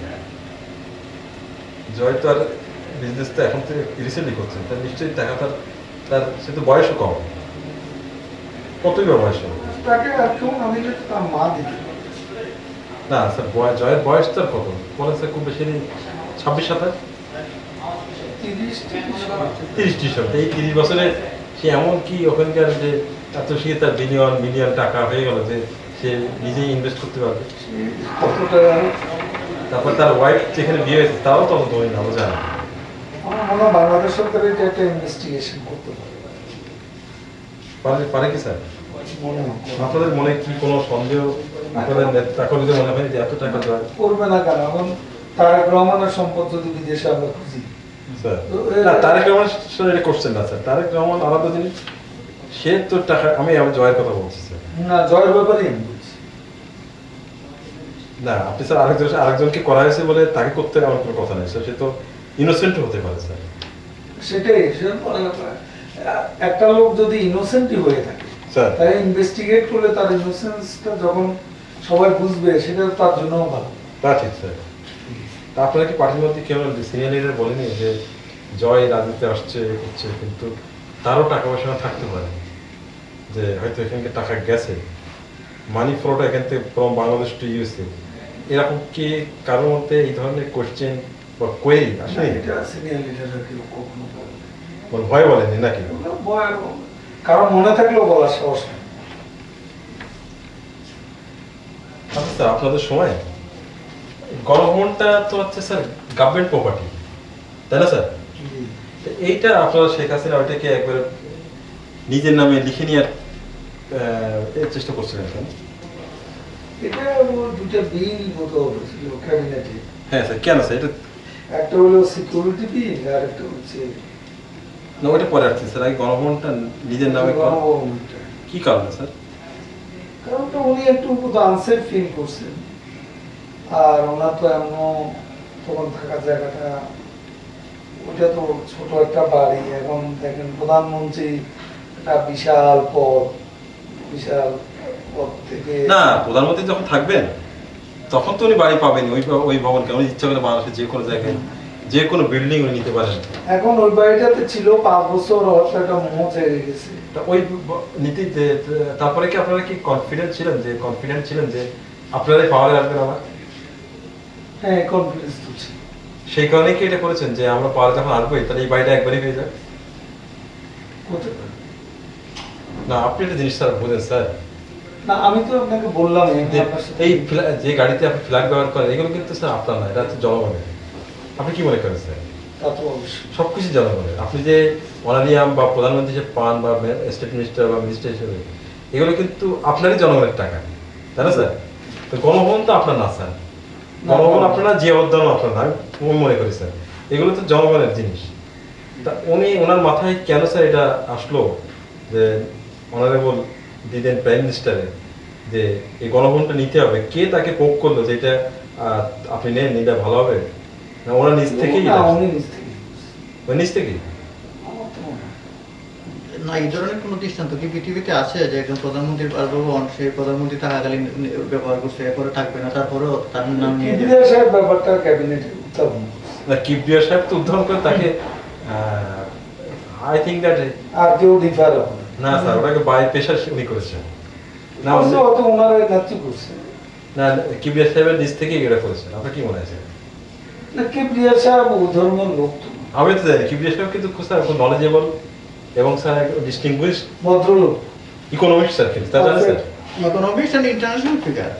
জয় তো আর বিজনেস তো এখন তো রিসেন্টলি করছে, তার নিশ্চয়ই টাকা তার সে তো বয়সও কম, কতই বা বয়স হবে? তাকে আর কেউ না দিলে তো তার মা দিতে। না স্যার জয়ের বয়স তার কত বলে স্যার? খুব বেশি নেই, 26-27, 30-30 হবে। এই 30 বছরে সে এমন কি ওখানকার যে এত সে তার মিলিয়ন টাকা হয়ে গেল যে সে নিজেই ইনভেস্ট করতে পারবে। কতটা তারপর তার ওয়াইফ যেখানে বিয়ে হয়েছে তাও তত ধরে না, বোঝা না। আমার মনে হয় বাংলাদেশ সরকার এটা একটা ইনভেস্টিগেশন করতে পারে কি স্যার? মনে হয় আপনাদের মনে কি কোনো সন্দেহ আপনাদের নেতা যদি মনে হয় যে এত টাকা জয়? করবে না কেন? এখন তারেক রহমানের সম্পদ যদি বিদেশে আমরা খুঁজি, স্যার না, তারেক রহমান স্যার এটা করছেন না স্যার। তারেক রহমান আলাদা জিনিস, সে তো টাকা, আমি জয়ের কথা বলছি স্যার। না, জয়ের ব্যাপারেই আমি বলছি। না আপনি স্যার আরেকজনকে করা হয়েছে বলে তাকে করতে আমার কোনো কথা নেই স্যার, সে তো ইনোসেন্ট হতে পারে স্যার। সেটাই একটা লোক যদি ইনোসেন্টই হয়ে থাকে, স্যার তাই ইনভেস্টিগেট করলে তার ইনোসেন্সটা যখন সবাই বুঝবে, সেটা তার জন্যও ভালো। তা ঠিক স্যার। তা আপনারা কি পার্টির মধ্যে কেউ সিনিয়র লিডার বলেনি যে জয় রাজনীতি আসছে করছে, কিন্তু তারও টাকা পয়সা থাকতে পারে, যে হয়তো এখানকে টাকা গেছে, মানি ফ্রড এখান থেকে ফ্রম বাংলাদেশ টু ইউএসএ, এরকম কি কারোর মধ্যে এই ধরনের কোয়েশ্চেন বা কোয়েরি আসে? এটা সিনিয়র লিডাররা কেউ কখনো বলে না। ভয় বলেনি নাকি? কারণ মনে থাকলেও বলার সাহস নেই। আচ্ছা স্যার, আপনাদের সময় গণভবনটা তো হচ্ছে স্যার গভর্নমেন্ট প্রপার্টি, তাই না স্যার? এইটা আপনারা শেখ হাসিনা ওইটাকে একবারে নিজের নামে লিখে নেওয়ার চেষ্টা করছিলেন কেন? এটা দুটো বিল মতো হয়েছিল ক্যাবিনেটে। হ্যাঁ স্যার, কেন স্যার? এটা একটা হলো সিকিউরিটি বিল, আর একটা হচ্ছে না ওইটা পরে আসছে স্যার, আগে গণভবনটা নিজের নামে করা। গণভবনটা। কি কারণে স্যার? কারণটা উনি একটু আনসেফ ফিল করছেন, আর ওনার তো এমনও তখন থাকার জায়গাটা, ওইটা তো ছোট একটা বাড়ি। এখন দেখেন প্রধানমন্ত্রী একটা বিশাল পদ, বিশাল পদ থেকে না প্রধানমন্ত্রী যখন থাকবেন তখন তো উনি বাড়ি পাবেন ওই ভবনকে। উনি ইচ্ছা করে বাংলাদেশের যে কোনো জায়গায় যে কোনো বিল্ডিং উনি নিতে পারেন। এখন ওই বাড়িটাতে ছিল 5 বছর, হয়তো একটা মোহ জেগে গেছে। তা ওই নীতিতে তারপরে কি আপনারা কি কনফিডেন্ট ছিলেন যে আপনারাই পাওয়ারে আসবেন আবার? হ্যাঁ, কনফিডেন্স তো ছিল। সেই কারণে কি এটা করেছেন যে আমরা পাওয়ারে যখন আসবোই তাহলে এই বাড়িটা একবারই হয়ে যাবে? হতে পারে। না আপনি একটা জিনিস স্যার বোঝেন স্যার, না আমি তো আপনাকে বললাম এই যে গাড়িতে আপনি ফ্ল্যাগ ব্যবহার করেন এগুলো কিন্তু স্যার আপনার না, এটা হচ্ছে জনগণের। আপনি কি মনে করেন স্যার? তা তো অবশ্যই। সবকিছু জনগণের। আপনি যে অনারিয়াম বা প্রধানমন্ত্রী হিসেবে পান বা স্টেট মিনিস্টার বা মিনিস্টার হিসেবে, এগুলো কিন্তু আপনারই জনগণের টাকা, তাই না স্যার? তো গণভবন তো আপনার না স্যার, গণভবন আপনার না, জিয়া উদ্যানও আপনার না, আমি মনে করি স্যার এগুলো তো জনগণের জিনিস। তা ওনার মাথায় কেন স্যার এটা আসলো যে অনারেবল দিলেন প্রাইম মিনিস্টারের যে এই গণভবনটা নিতে হবে? কে তাকে পোক করলো যে এটা আপনি নেন, এটা ভালো হবে? না ওনার নিজ থেকেই? না, উনি নিজ থেকে। ওই নিজ থেকেই? আমার তো মনে হয়। না এই ধরনের কোনো দৃষ্টান্ত কি পৃথিবীতে আছে যে একজন প্রধানমন্ত্রীর বাসভবন সেই প্রধানমন্ত্রী থাকাকালীন ব্যবহার করছে, এরপরে থাকবে না, তারপরেও তার নাম নিয়ে কিবরিয়া সাহেব ব্যাপারটা ক্যাবিনেটে উত্থাপন করছে। না কিবরিয়া সাহেব তো উদ্ধার করে তাকে, আই থিঙ্ক দ্যাট, আর কেউ ডিফার হবে না স্যার ওটাকে বাই পেশার উনি করেছেন না, অত ওনারা নেতৃত্ব করছে। না কিবরিয়া সাহেবের নিজ থেকেই এটা করেছেন। আপনার কি মনে আছে? না, কিবরিয়া সাহেব ও ধর্মের লোক তো না। আমি তো জানি কিবরিয়া সাহেব কিন্তু স্যার খুব নলেজেবল এবং স্যার ডিস্টিংগুইশ ভদ্রলোক, ইকোনমিক্স স্যার, কিন্তু তা জানেন sir? Economics and international figure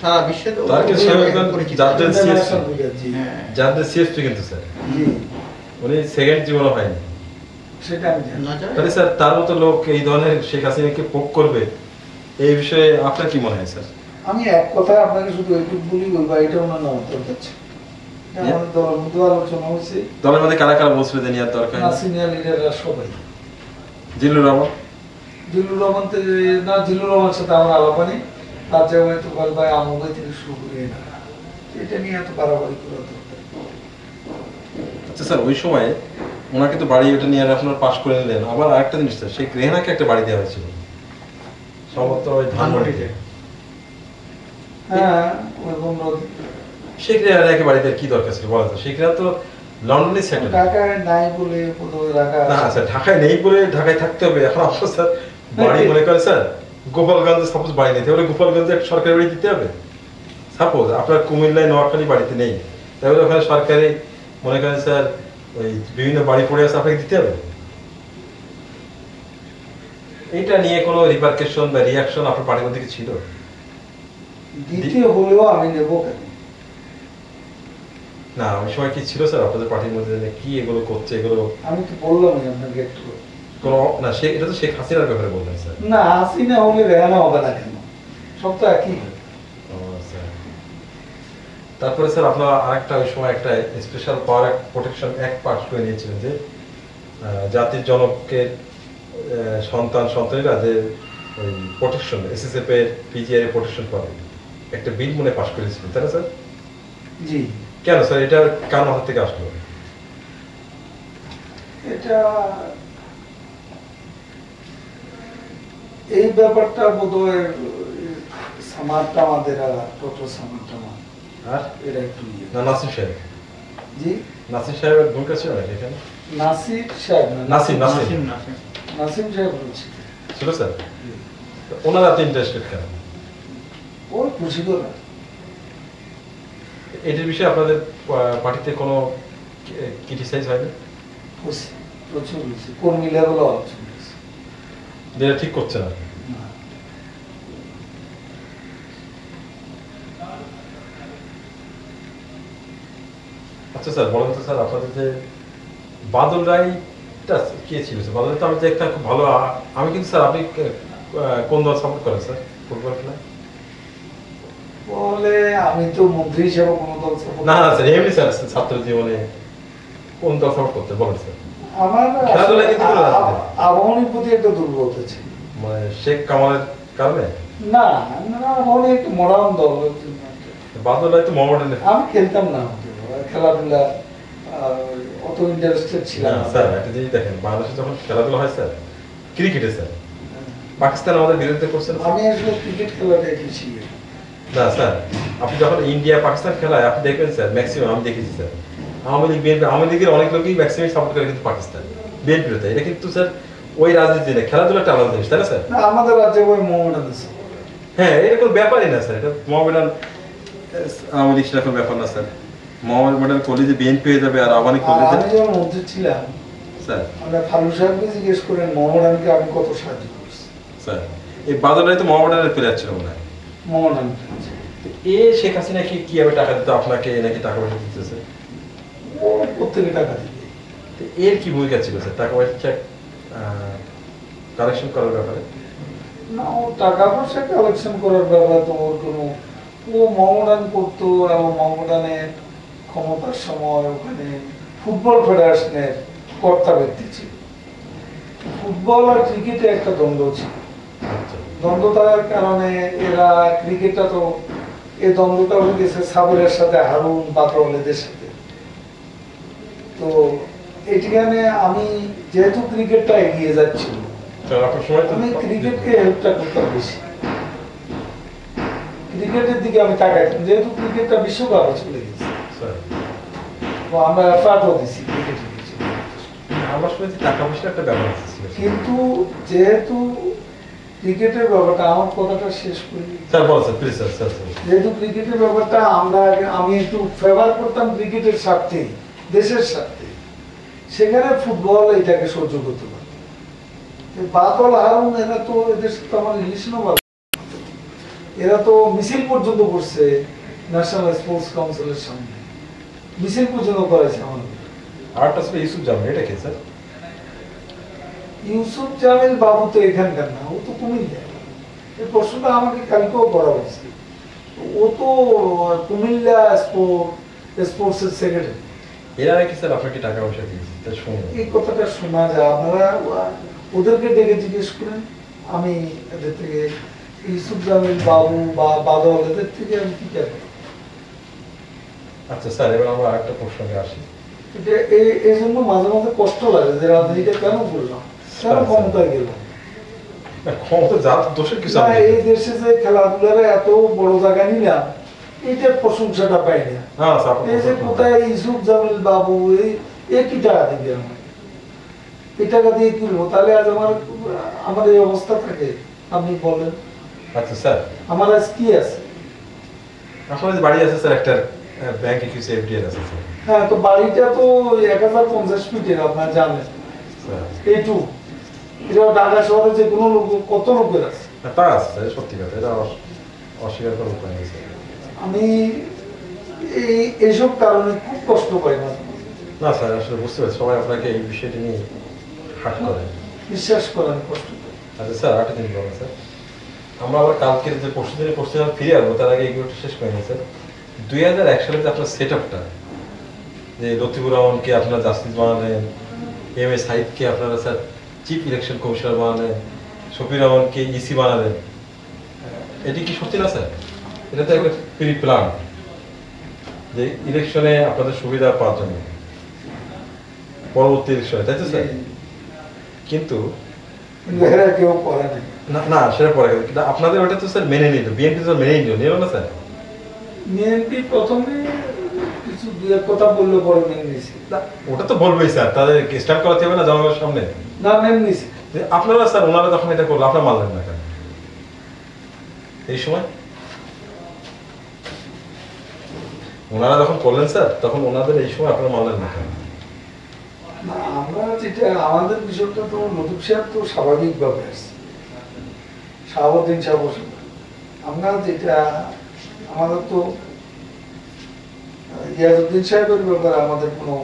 সারা বিশ্বে তো তার কিন্তু সেও একজন পরিচিত। জাতীয় ইন্টারন্যাশনাল ফিগার, জি। হ্যাঁ, যাদের সিএসপি কিন্তু স্যার জি, উনি সেকেন্ড জীবনও হয়নি। সেটা আমি জানি। না যায়। তাহলে স্যার তার মতো লোক এই ধরনের শেখ হাসিনাকে পোক করবে, এই বিষয়ে আপনার কি মনে হয় স্যার? আমি এক কথায় আপনাকে শুধু এইটুকু বলি, ওই বাড়িটা ওনার নাম দরকার ছিল। এটা আমাদের দলের মধ্যে আলোচনা হয়েছে, দলের মধ্যে কারা কারা বলছিল যে নেওয়ার দরকার? সিনিয়র লিডাররা সবাই। জিল্লুর রহমান, জিল্লুর রহমান না, জিল্লুর রহমানের সাথে আমার আলাপানি, তার জায়গায় তো বল ভাই আমুকে থেকে শুরু করে এটা নিয়ে এত বাড়াবাড়ি করা দরকার। আচ্ছা স্যার ওই সময় ওনাকে তো বাড়ি ওটা নিয়ে আপনারা পাশ করে নিলেন, আবার আরেকটা জিনিস স্যার, সেই রেহানাকে একটা বাড়ি দেওয়া হয়েছিল সম্ভবত ওই ধানমন্ডিতে। হ্যাঁ, ওরকম শেখ রেহানাকে বাড়ি দেওয়ার কি দরকার ছিল বলেন তো? শেখ রেহানা তো লন্ডনে সেটেল। ঢাকায় নাই বলে বোধহয় রাখা। না স্যার ঢাকায় নেই বলে ঢাকায় থাকতে হবে। এখন আপনার স্যার বাড়ি মনে করেন স্যার গোপালগঞ্জে সাপোজ বাড়ি নিতে হলে গোপালগঞ্জে একটা সরকারি বাড়ি দিতে হবে। সাপোজ আপনার কুমিল্লায় নোয়াখালী বাড়িতে নেই, তাহলে ওখানে সরকারি মনে করেন স্যার ওই বিভিন্ন বাড়ি পড়ে আছে, আপনাকে দিতে হবে। এটা নিয়ে কোনো রিপার্কেশন বা রিয়াকশন আপনার বাড়ির মধ্যে কি ছিল? দিতে হলেও আমি নেবো কেন? না ওই সময় কি ছিল স্যার আপনাদের পার্টির মধ্যে যে কি এগুলো করছে এগুলো? আমি তো বললামই আপনাকে একটু। কোনো না এটা তো শেখ হাসিনার ব্যাপারে বললেন স্যার। না, হাসিনা হলে রেহানা হবে না কেন? সব তো একই। ও স্যার তারপরে স্যার আপনারা আরেকটা ওই সময় একটা স্পেশাল পাওয়ার প্রোটেকশন অ্যাক্ট পাস করে নিয়েছিলেন যে জাতির জনককে সন্তানেরা যে ওই প্রোটেকশন এসএসএফ এর পিজিআই এর প্রোটেকশন পাবে, একটা বিল মনে পাস করেছিলেন তাই না স্যার? জি, কেন স্যার এটা কার মাথা থেকে আসলো? এটা এই ব্যাপারটা বোধহয় সামারটা আমাদের টোটো সামারটা আর এটা একটু না নাসির সাহেব? জি, নাসির সাহেবের ভূমিকা ছিল নাকি এখানে? নাসির সাহেব না, নাসিম নাসিম সাহেব বলছি। ছিল স্যার। ওনারা এত ইন্টারেস্টেড কেন? ওই খুশি করে। এটার বিষয়ে আপনাদের পার্টিতে কোনো ক্রিটিসাইজ হয়নি? প্রচুর হয়েছে, কর্মী লেভেলও আলোচনা হয়েছে। যেটা ঠিক করছে না? না। আচ্ছা স্যার বলেন তো স্যার আপনাদের যে বাদল রায়টা কে ছিল স্যার? বাদল রায় তো আমি যে একটা খুব ভালো আমি কিন্তু স্যার আপনি কোন দল সাপোর্ট করেন স্যার ফুটবল খেলায়? বলে আমি তো মন্ত্রী হিসেবে কোনো দল support না না স্যার এমনি স্যার ছাত্র জীবনে কোন দল সাপোর্ট করতে বলেন স্যার? আমার খেলাধুলা কিন্তু কোনো রাজনীতি নেই। আবাহনীর প্রতি একটা দুর্বলতা ছিল। মানে শেখ কামালের কারণে না আবাহনী একটা মডার্ন দল। বাদলাই তো মোহামেডান। আমি খেলতাম না খেলাধুলা, অত ইন্টারেস্টেড ছিলাম না না। স্যার একটা জিনিস দেখেন, বাংলাদেশে যখন খেলাধুলা হয় স্যার, ক্রিকেটে স্যার পাকিস্তান আমাদের বিরুদ্ধে করছে না? আমি আসলে ক্রিকেট খেলাটা বেশি না স্যার, আপনি যখন ইন্ডিয়া পাকিস্তান খেলায় আপনি দেখবেন স্যার, ম্যাক্সিমাম আমি দেখেছি স্যার, আওয়ামী লীগ বিএনপি, আওয়ামী লীগের অনেক লোকই ম্যাক্সিমাম সাপোর্ট করে কিন্তু পাকিস্তান, বিএনপির তাই। এটা কিন্তু স্যার ওই রাজনীতি না, খেলাধুলা একটা আলাদা জিনিস, তাই না স্যার? না, আমাদের রাজ্যে ওই মোহামেডান আছে। হ্যাঁ, এটা কোনো ব্যাপারই না স্যার, এটা মোহামেডান আওয়ামী লীগ সেটা কোনো ব্যাপার না স্যার। মোহামেডান করলে যে বিএনপি হয়ে যাবে আর আওয়ামী লীগ করলে আমি যখন মন্ত্রী ছিলাম, স্যার আমরা ফারুক সাহেবকে জিজ্ঞেস করেন মোহামেডানকে আমি কত সাহায্য করছি। স্যার এই বাদলাই তো মোহামেডানের প্লেয়ার ছিল মনে হয়। মোহামেডান এ শেখ হাসিনা কিভাবে টাকা দিত আপনাকে, নাকি টাকা পয়সা দিতেছে? ও প্রত্যেকে টাকা দিবে। তো এর কি ভূমিকা ছিল স্যার টাকা পয়সা কালেকশন করার ব্যাপারে? না, ও টাকা পয়সা কালেকশন করার ব্যাপারে তো ওর কোনো, ও মোহামেডান করতো এবং মোহামেডানের ক্ষমতার সময় ওখানে ফুটবল ফেডারেশনের কর্তা ব্যক্তি ছিল। ফুটবল আর ক্রিকেটে একটা দ্বন্দ্ব ছিল। আচ্ছা। দ্বন্দ্ব থাকার কারণে এরা ক্রিকেটটা তো, এই দ্বন্দ্বটা হয়ে গেছে সাবরের সাথে, হারুন বাদল এদের সাথে। তো এখানে আমি যেহেতু ক্রিকেটটা এগিয়ে যাচ্ছিল, স্যার আপনার সময় তো আমি ক্রিকেটকে হেল্পটা করতাম বেশি, ক্রিকেটের দিকে আমি তাকাইতাম, যেহেতু ক্রিকেটটা বিশ্বকাপে চলে গেছে। স্যার তো আমরা এফার্টও দিছি ক্রিকেটের পিছনে। আমার শুনেছি টাকা পয়সার একটা ব্যাপার ছিল। কিন্তু যেহেতু ক্রিকেটের ব্যাপারটা, আমার কথাটা শেষ করি, স্যার বলো sir please sir sir sir. যেহেতু ক্রিকেটের ব্যাপারটা আমি একটু ফেভার করতাম ক্রিকেটের স্বার্থে, দেশের স্বার্থে, সেখানে ফুটবল এটাকে সহ্য করতে পারে। বাদল হারুন এরা তো, এদের সাথে আমার রিলেশনও ভালো, এরা তো মিছিল পর্যন্ত করছে ন্যাশনাল স্পোর্টস কাউন্সিলের সামনে, মিছিল পর্যন্ত করেছে আমাদের। আরেকটা ছিল ইউসুফ জামিল, এটা কি স্যার? ইউসুফ জামিল বাবু তো এখানকার না, ও তো কুমিল্লা। এই প্রশ্নটা আমাকে কালকেও করা হয়েছে। ও তো কুমিল্লা স্পোর্টসের সেক্রেটারি। এরা নাকি স্যার আপনাকে টাকা পয়সা দিয়েছে, তা শুনুন। এই কথাটা শোনা যায়, আপনারা ওদেরকে ডেকে জিজ্ঞেস করেন। আমি এদের থেকে, ইউসুফ জামিল বাবু বা বাদল, এদের থেকে আমি কি জানি। আচ্ছা স্যার, এবার আমরা আরেকটা প্রসঙ্গে আসি। এই জন্য মাঝে মাঝে কষ্ট লাগে যে রাজনীতিটা কেন করলাম, কেন ক্ষমতায় গেলাম। ক্ষমতা জাত দোষের কিছু না, নেই। এই দেশে যে খেলাধুলার এত বড় জায়গা নিলাম, এইটার প্রশংসাটা পাই না। হ্যাঁ স্যার, এই যে কোথায় ইউসুফ জামিল বাবু, এই কি টাকা দিবে আমার, এই টাকা দিয়ে কিনবো, তাহলে আজ আমার এই অবস্থা থাকে, আপনি বলেন আচ্ছা স্যার, আমার আজ কি আছে? আপনার যে বাড়ি আছে স্যার, একটা ব্যাংক ইকুইটি এফডিআর আছে স্যার। হ্যাঁ, তো বাড়িটা তো 1050 ফিটের, আপনার জানেন স্যার এইটু। এটা ঢাকা শহরে যে কোনো লোক, কত লোকের আছে। তা আছে স্যার, সত্যি কথা, এটা অস্বীকার করার উপায় নেই স্যার। আমি এইসব কারণে খুব কষ্ট পাই না। না স্যার, আসলে বুঝতে পারছি, সবাই আপনাকে এই বিষয়টি নিয়ে হাট করে। বিশ্বাস করেন, কষ্ট পাই। আচ্ছা স্যার, আরেকটা জিনিস বলেন স্যার, আমরা আবার কালকের যে পরশুদিন ফিরে আসবো, তার আগে এগুলো শেষ করে নিই স্যার। 2001 সালে যে আপনার সেট আপটা, যে লতিফুর রহমানকে আপনারা জাস্টিস বানালেন, এম এ সাহিদকে আপনারা স্যার চিফ ইলেকশন কমিশনার বানালেন, শফির রহমানকে ইসি বানালেন, এটি কি সত্যি না স্যার? এটা তো একটা প্রি প্ল্যান, যে ইলেকশনে আপনাদের সুবিধা পাওয়ার জন্য পরবর্তী ইলেকশনে, তাই তো স্যার? কিন্তু এরা কেউ করে না। না না, সেটা পরে গেল, কিন্তু আপনাদের ওটা তো স্যার মেনে নিল, বিএনপি তো মেনে নিল না স্যার? বিএনপি প্রথমে কিছু দু এক কথা বললে পরে মেনে নিয়েছে। না, ওটা তো বলবেই স্যার, তাদের স্ট্যাম্প করাতে হবে না জনগণের সামনে। না, মেনে নিয়েছে। যে আপনারা স্যার, ওনারা যখন এটা করলো, আপনারা মানলেন না কেন এই সময়? ওনারা যখন করলেন স্যার, তখন ওনাদের এই সময় আপনারা মানলেন না কেন? না, আমরা যেটা, আমাদের বিষয়টা তো লতিফ সাহেব তো স্বাভাবিকভাবে আসছে, শাহাবুদ্দিন সাহেব, আমরা যেটা, আমাদের তো ইয়াজউদ্দিন সাহেবের ব্যাপারে আমাদের কোনো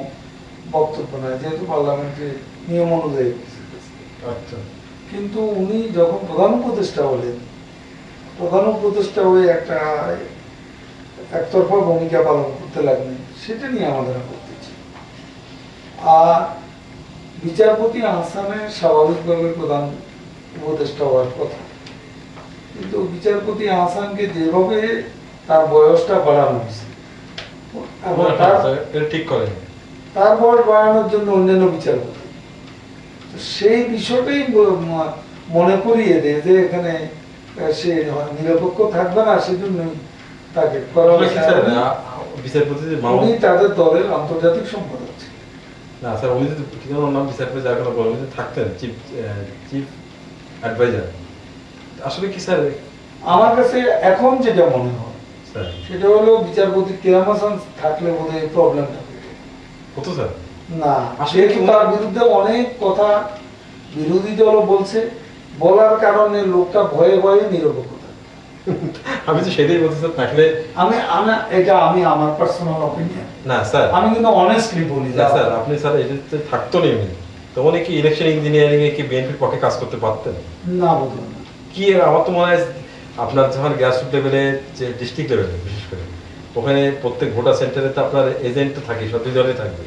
বক্তব্য নাই, যেহেতু পার্লামেন্টের নিয়ম অনুযায়ী। আচ্ছা, কিন্তু উনি যখন প্রধান উপদেষ্টা হলেন, প্রধান উপদেষ্টা হয়ে একটা একতরফা ভূমিকা পালন করতে লাগলেন, সেটা নিয়ে আমাদের আপত্তি ছিল। আর বিচারপতি আহসানের স্বাভাবিকভাবে প্রধান উপদেষ্টা হওয়ার কথা, কিন্তু বিচারপতি আহসানকে যেভাবে তার বয়সটা বাড়ানো হয়েছে এবং এটা ঠিক করেন। তার বয়স বাড়ানোর জন্য অন্যান্য বিচারপতি সেই বিষয়টাই মনে করিয়ে দেয় যে এখানে সে নিরপেক্ষ থাকবে না, সেজন্যই তাকে করা হয়েছে। বিচারপতি উনি তাদের দলের আন্তর্জাতিক সম্পাদক ছিলেন। না স্যার, উনি যদি কি যেন নাম বিচারপতি যার কথা বলেন, উনি থাকতেন চিফ অ্যাডভাইজার। আসলে কি স্যার, আমার কাছে এখন যেটা মনে হয় স্যার সেটা হলো বিচারপতি কেরাম হাসান থাকলে বোধহয় প্রবলেমটা হতো স্যার। না, আসলে আসলে কি তার বিরুদ্ধে অনেক কথা বিরোধী দলও বলছে, বলার কারণে লোকটা ভয়ে ভয়ে নিরপেক্ষ থাকে। আমি তো সেটাই বলতে স্যার, থাকলে আমি আমার পার্সোনাল অপিনিয়ন, না স্যার, আমি কিন্তু অনেস্টলি বলি না স্যার, আপনি স্যার এটাতে থাকতো না এমনি, তো উনি কি ইলেকশন ইঞ্জিনিয়ারিং এ কি বিএনপির পক্ষে কাজ করতে পারতেন? না বুঝলাম না। কি আমার তো মনে হয় আপনার যখন গ্রাসরুট লেভেলে, যে ডিস্ট্রিক্ট লেভেলে বিশেষ করে, ওখানে প্রত্যেক ভোটার সেন্টারে তো আপনার এজেন্ট তো থাকে, সব দুই দলই থাকবে।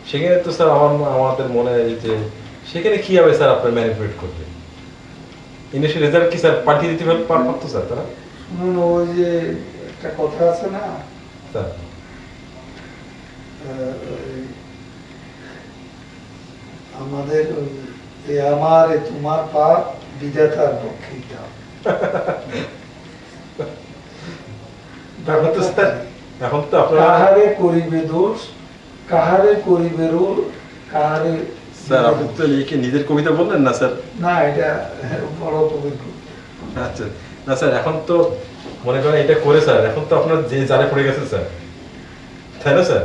সেখানে তো স্যার আমাদের মনে হয় যে সেখানে কি হবে স্যার, আপনার ম্যানিপুলেট করবে। ইনিশিয়াল রেজাল্ট কি স্যার পাঠিয়ে দিতে পারতো স্যার তারা? শুনুন, ওই যে একটা কথা আছে না, স্যার আমাদের আমার তোমার পাপ বিধাতার পক্ষে এখন তো আপনারা কাহারে করিবে দোষ, কাহারে করিবে রোল, কাহারে। স্যার আপনি তো লিখে নিজের কবিতা বললেন না স্যার? না, এটা বড় কবির কবিতা। আচ্ছা, না স্যার, এখন তো মনে করেন এটা করে স্যার, এখন তো আপনার যে জালে পড়ে গেছে স্যার, তাই না স্যার?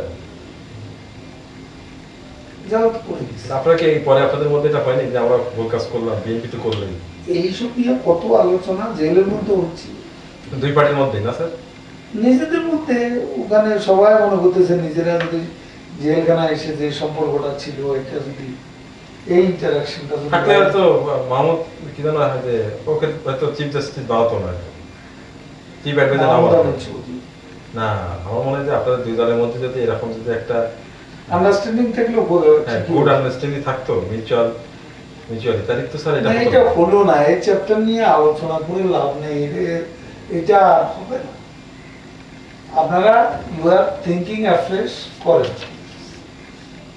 আপনারা কি পরে আপনাদের মধ্যে এটা হয়নি যে আমরা ভুল কাজ করলাম, বিএনপি তো করলেন? এইসব নিয়ে কত আলোচনা জেলের মধ্যে হচ্ছে, দুই পার্টির মধ্যে না স্যার? নিজেদের মধ্যে। ওখানে সবাই মনে করতেছে নিজেরা যদি জেলখানা এসে যে সম্পর্কটা ছিল, এটা যদি এই ইন্টারাকশনটা থাকলে হয়তো মাহমুদ কি জানো যে ওকে হয়তো চিফ জাস্টিস বানাতো না, চিফ অ্যাডভাইজার না। আমার মনে হয় যে আপনাদের দুই দলের মধ্যে যদি এরকম যদি একটা আন্ডারস্ট্যান্ডিং থাকলেও গুড আন্ডারস্ট্যান্ডিং থাকতো, মিউচুয়ালি, তাহলে তো স্যার এটা এটা হলো না। এই চ্যাপ্টার নিয়ে আলোচনা করে লাভ নেই, এটা হবে না। আপনারা ইউ আর থিঙ্কিং অ্যাফ্রেশ করেন।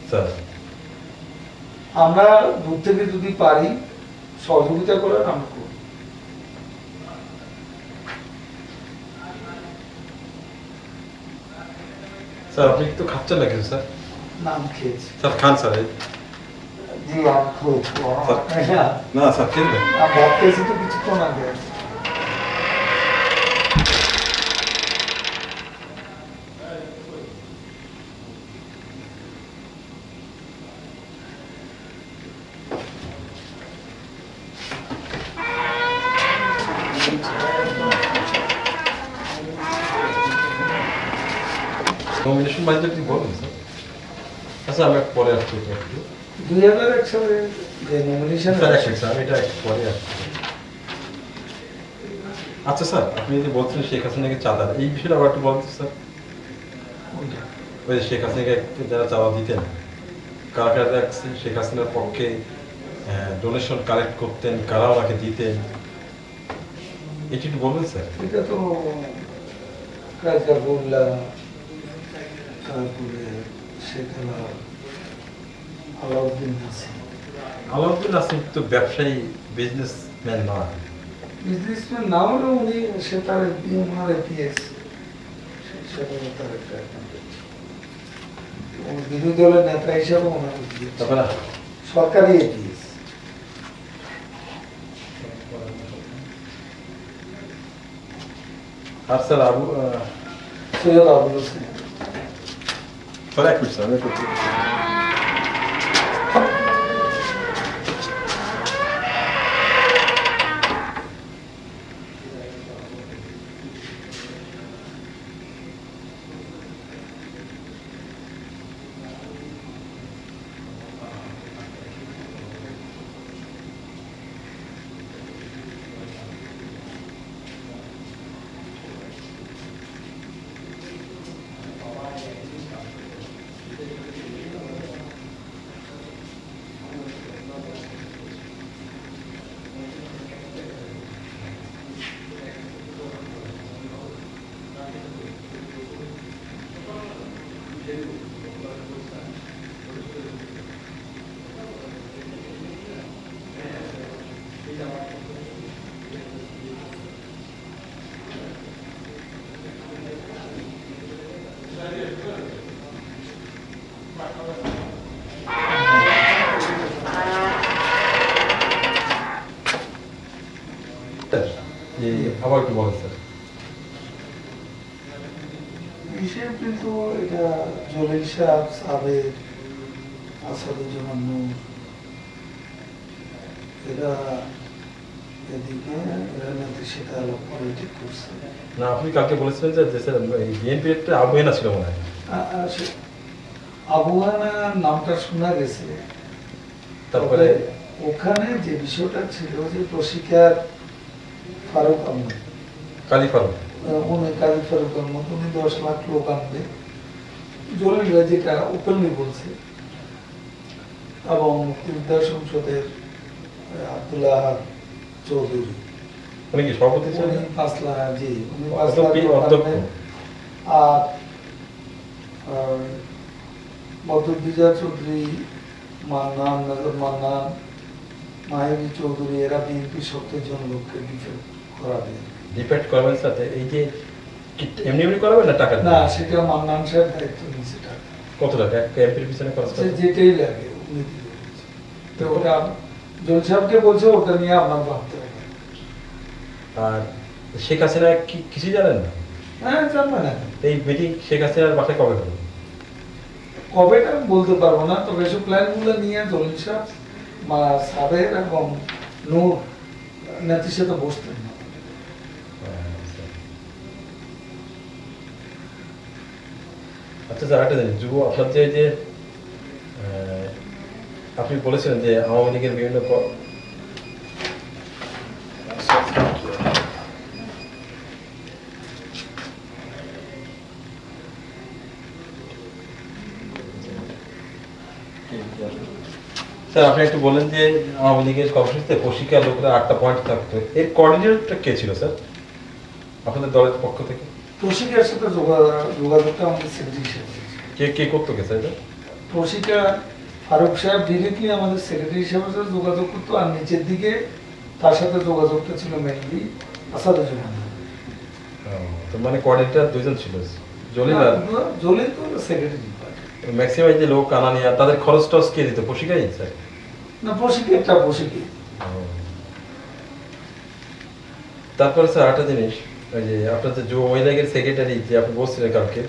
স্যার আমরা দূর থেকে যদি পারি সহযোগিতা করার, আমরা করব। স্যার আপনি তো খাচ্ছেন না কিছু স্যার? নাম খেয়েছি স্যার, খান স্যার। জি, আমি খেয়েছি। না স্যার, খেলবেন? ভাত খেয়েছি তো কিছুক্ষণ আগে। নমিনেশন বাজেট কি বলবেন স্যার? আচ্ছা, আমি পরে আসছি একটু। 2001 সালে যে নমিনেশন, স্যার এটা একটু পরে আসছি। আচ্ছা স্যার, আপনি যে বলছেন শেখ হাসিনাকে চাঁদা, এই বিষয়টা আবার একটু বলতে স্যার। ওই যে শেখ হাসিনাকে যারা চাঁদা দিতেন, কারা কারা শেখ হাসিনার পক্ষে ডোনেশন কালেক্ট করতেন, কারা ওনাকে দিতেন, এটি একটু বলবেন স্যার? এটা তো কাজকারুল্লাহ, তারপরে সেখানে আলাউদ্দিন নাসির। আলাউদ্দিন নাসির তো ব্যবসায়ী, বিজনেসম্যান নয়। বিজনেসম্যান না হলেও উনি সে তার ওনার এপিএস, সেখানে তার একটা বিরোধী দলের নেতা হিসাবে ওনার তারপরে সরকারি এপিএস। আর স্যার সৈয়দ আবুল হোসেন। স্যার এক মিনিট স্যার, আমি একটু আবার একটু বলেন স্যার। বিষয় কিন্তু এটা জলিল সাহেব, সাবের, আসাদুজ্জামান নূর, এরা এদিকে এরা নাকি সেটা পলিটিক করছে। না আপনি কালকে বলেছিলেন যে স্যার বিএনপি একটা আবহেনা ছিল মনে হয়। আবহাওয়া নামটা শোনা গেছে, তারপরে ওখানে যে বিষয়টা ছিল যে প্রশিক্ষার ফারুক আহমেদ, কাজী ফারুক, উনি কাজী ফারুক আহমেদ, উনি 10 লাখ লোক আনবে, জলিল যেটা ওপেনলি বলছে। এবং মুক্তিযোদ্ধা সংসদের আব্দুল্লাহ আহাদ চৌধুরী, উনি কি সভাপতি ছিলেন? উনি 5 লাখ, জি উনি 5 লাখ অধ্যক্ষ, লোক অধ্যক্ষ। আনবেন। আর বদরুদ্দিজা চৌধুরী, মান্নান, নজর মান্নান, মাহিবী চৌধুরী, এরা বিএনপি 70 জন লোককে ডিফেক্ট করাবে। ডিপেন্ড করবেন সাথে এই যে এমনি এমনি করাবেন না টাকা না, সেটা মান্নান সাহেব দায়িত্ব নিয়েছে। টাকা কত টাকা এক এমপির পিছনে খরচ সে করে? যেটাই লাগে উনি দিতে বলছে। তো ওটা জল সাহেবকে বলছে ওটা নিয়ে আপনার ভাবতে হবে। আর শেখ হাসিনা কি কিছু জানেন না? হ্যাঁ, জানবে না এই মিটিং শেখ হাসিনার বাসায় কবে হবে? কবেটা আমি বলতে পারবো না, তবে এসব প্ল্যানগুলো নিয়ে জলিল সাহেব বা সাবের এবং নূর নেত্রীর সাথে বসতেন না। আচ্ছা স্যার একটা জানি যুব আপনার যে আপনি বলেছিলেন যে আওয়ামী লীগের বিভিন্ন স্যার আপনি একটু বলেন যে আওয়ামী লীগের কর্মসূচিতে প্রশিক্ষা লোকরা 8টা পয়েন্ট থাকতো, এর কোঅর্ডিনেটরটা কে ছিল স্যার আপনাদের দলের পক্ষ থেকে? প্রশিকার সাথে যোগাযোগটা আমাদের সেক্রেটারি সাহেব। কে কে করতো কে স্যার এটা? প্রশিকা ফারুক সাহেব ডিরেক্টলি আমাদের সেক্রেটারি সাহেবের সাথে যোগাযোগ করতো, আর নিচের দিকে তার সাথে যোগাযোগটা ছিল মেইনলি আসাদুজ্জামান। তো মানে কোঅর্ডিনেটর দুইজন ছিল, জলিল আর জলিল তো সেক্রেটারি। ম্যাক্সিমাম যে লোক আনা নিয়ে তাদের খরচ টরচ কে দিত? প্রশিকাই স্যার? না, প্রশিক্ষকটা প্রশিক্ষক। তারপরে স্যার একটা জিনিস, ওই যে আপনার যে যুব মহিলা লীগের সেক্রেটারি যে আপনি বলছিলেন কালকে,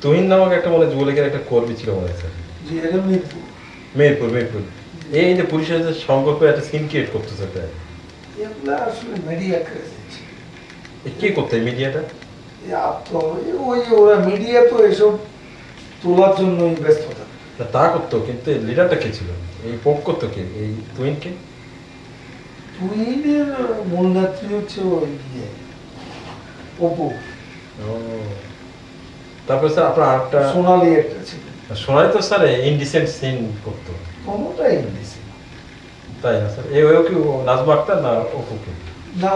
তুহিন নামক একটা মানে যুব লীগের একটা কর্মী ছিল মনে হয় স্যার। জি, এটা মিরপুর। মেহেরপুর এই যে পুলিশের যে সংকল্প একটা সিন ক্রিয়েট করতেছে এটা এগুলা আসলে মিডিয়া ক্রেজ। কে করতে মিডিয়াটা? ওরা মিডিয়া তো এসব তোলার জন্যই ব্যস্ত থাকে। না তা করতো, কিন্তু লিডারটা কে ছিল? এই পোক করতো কে এই তুহিনকে? তুহিনের মূল নেত্রী হচ্ছে ওই অপু। তারপরে স্যার আপনার আরেকটা সোনালি একটা ছিল। শোনাই তো স্যার ইনডিসেন্ট সিন করতো। কোনোটাই ইংলিশে তাই না স্যার? ও কি নাজমা আক্তার না অপুকে? না,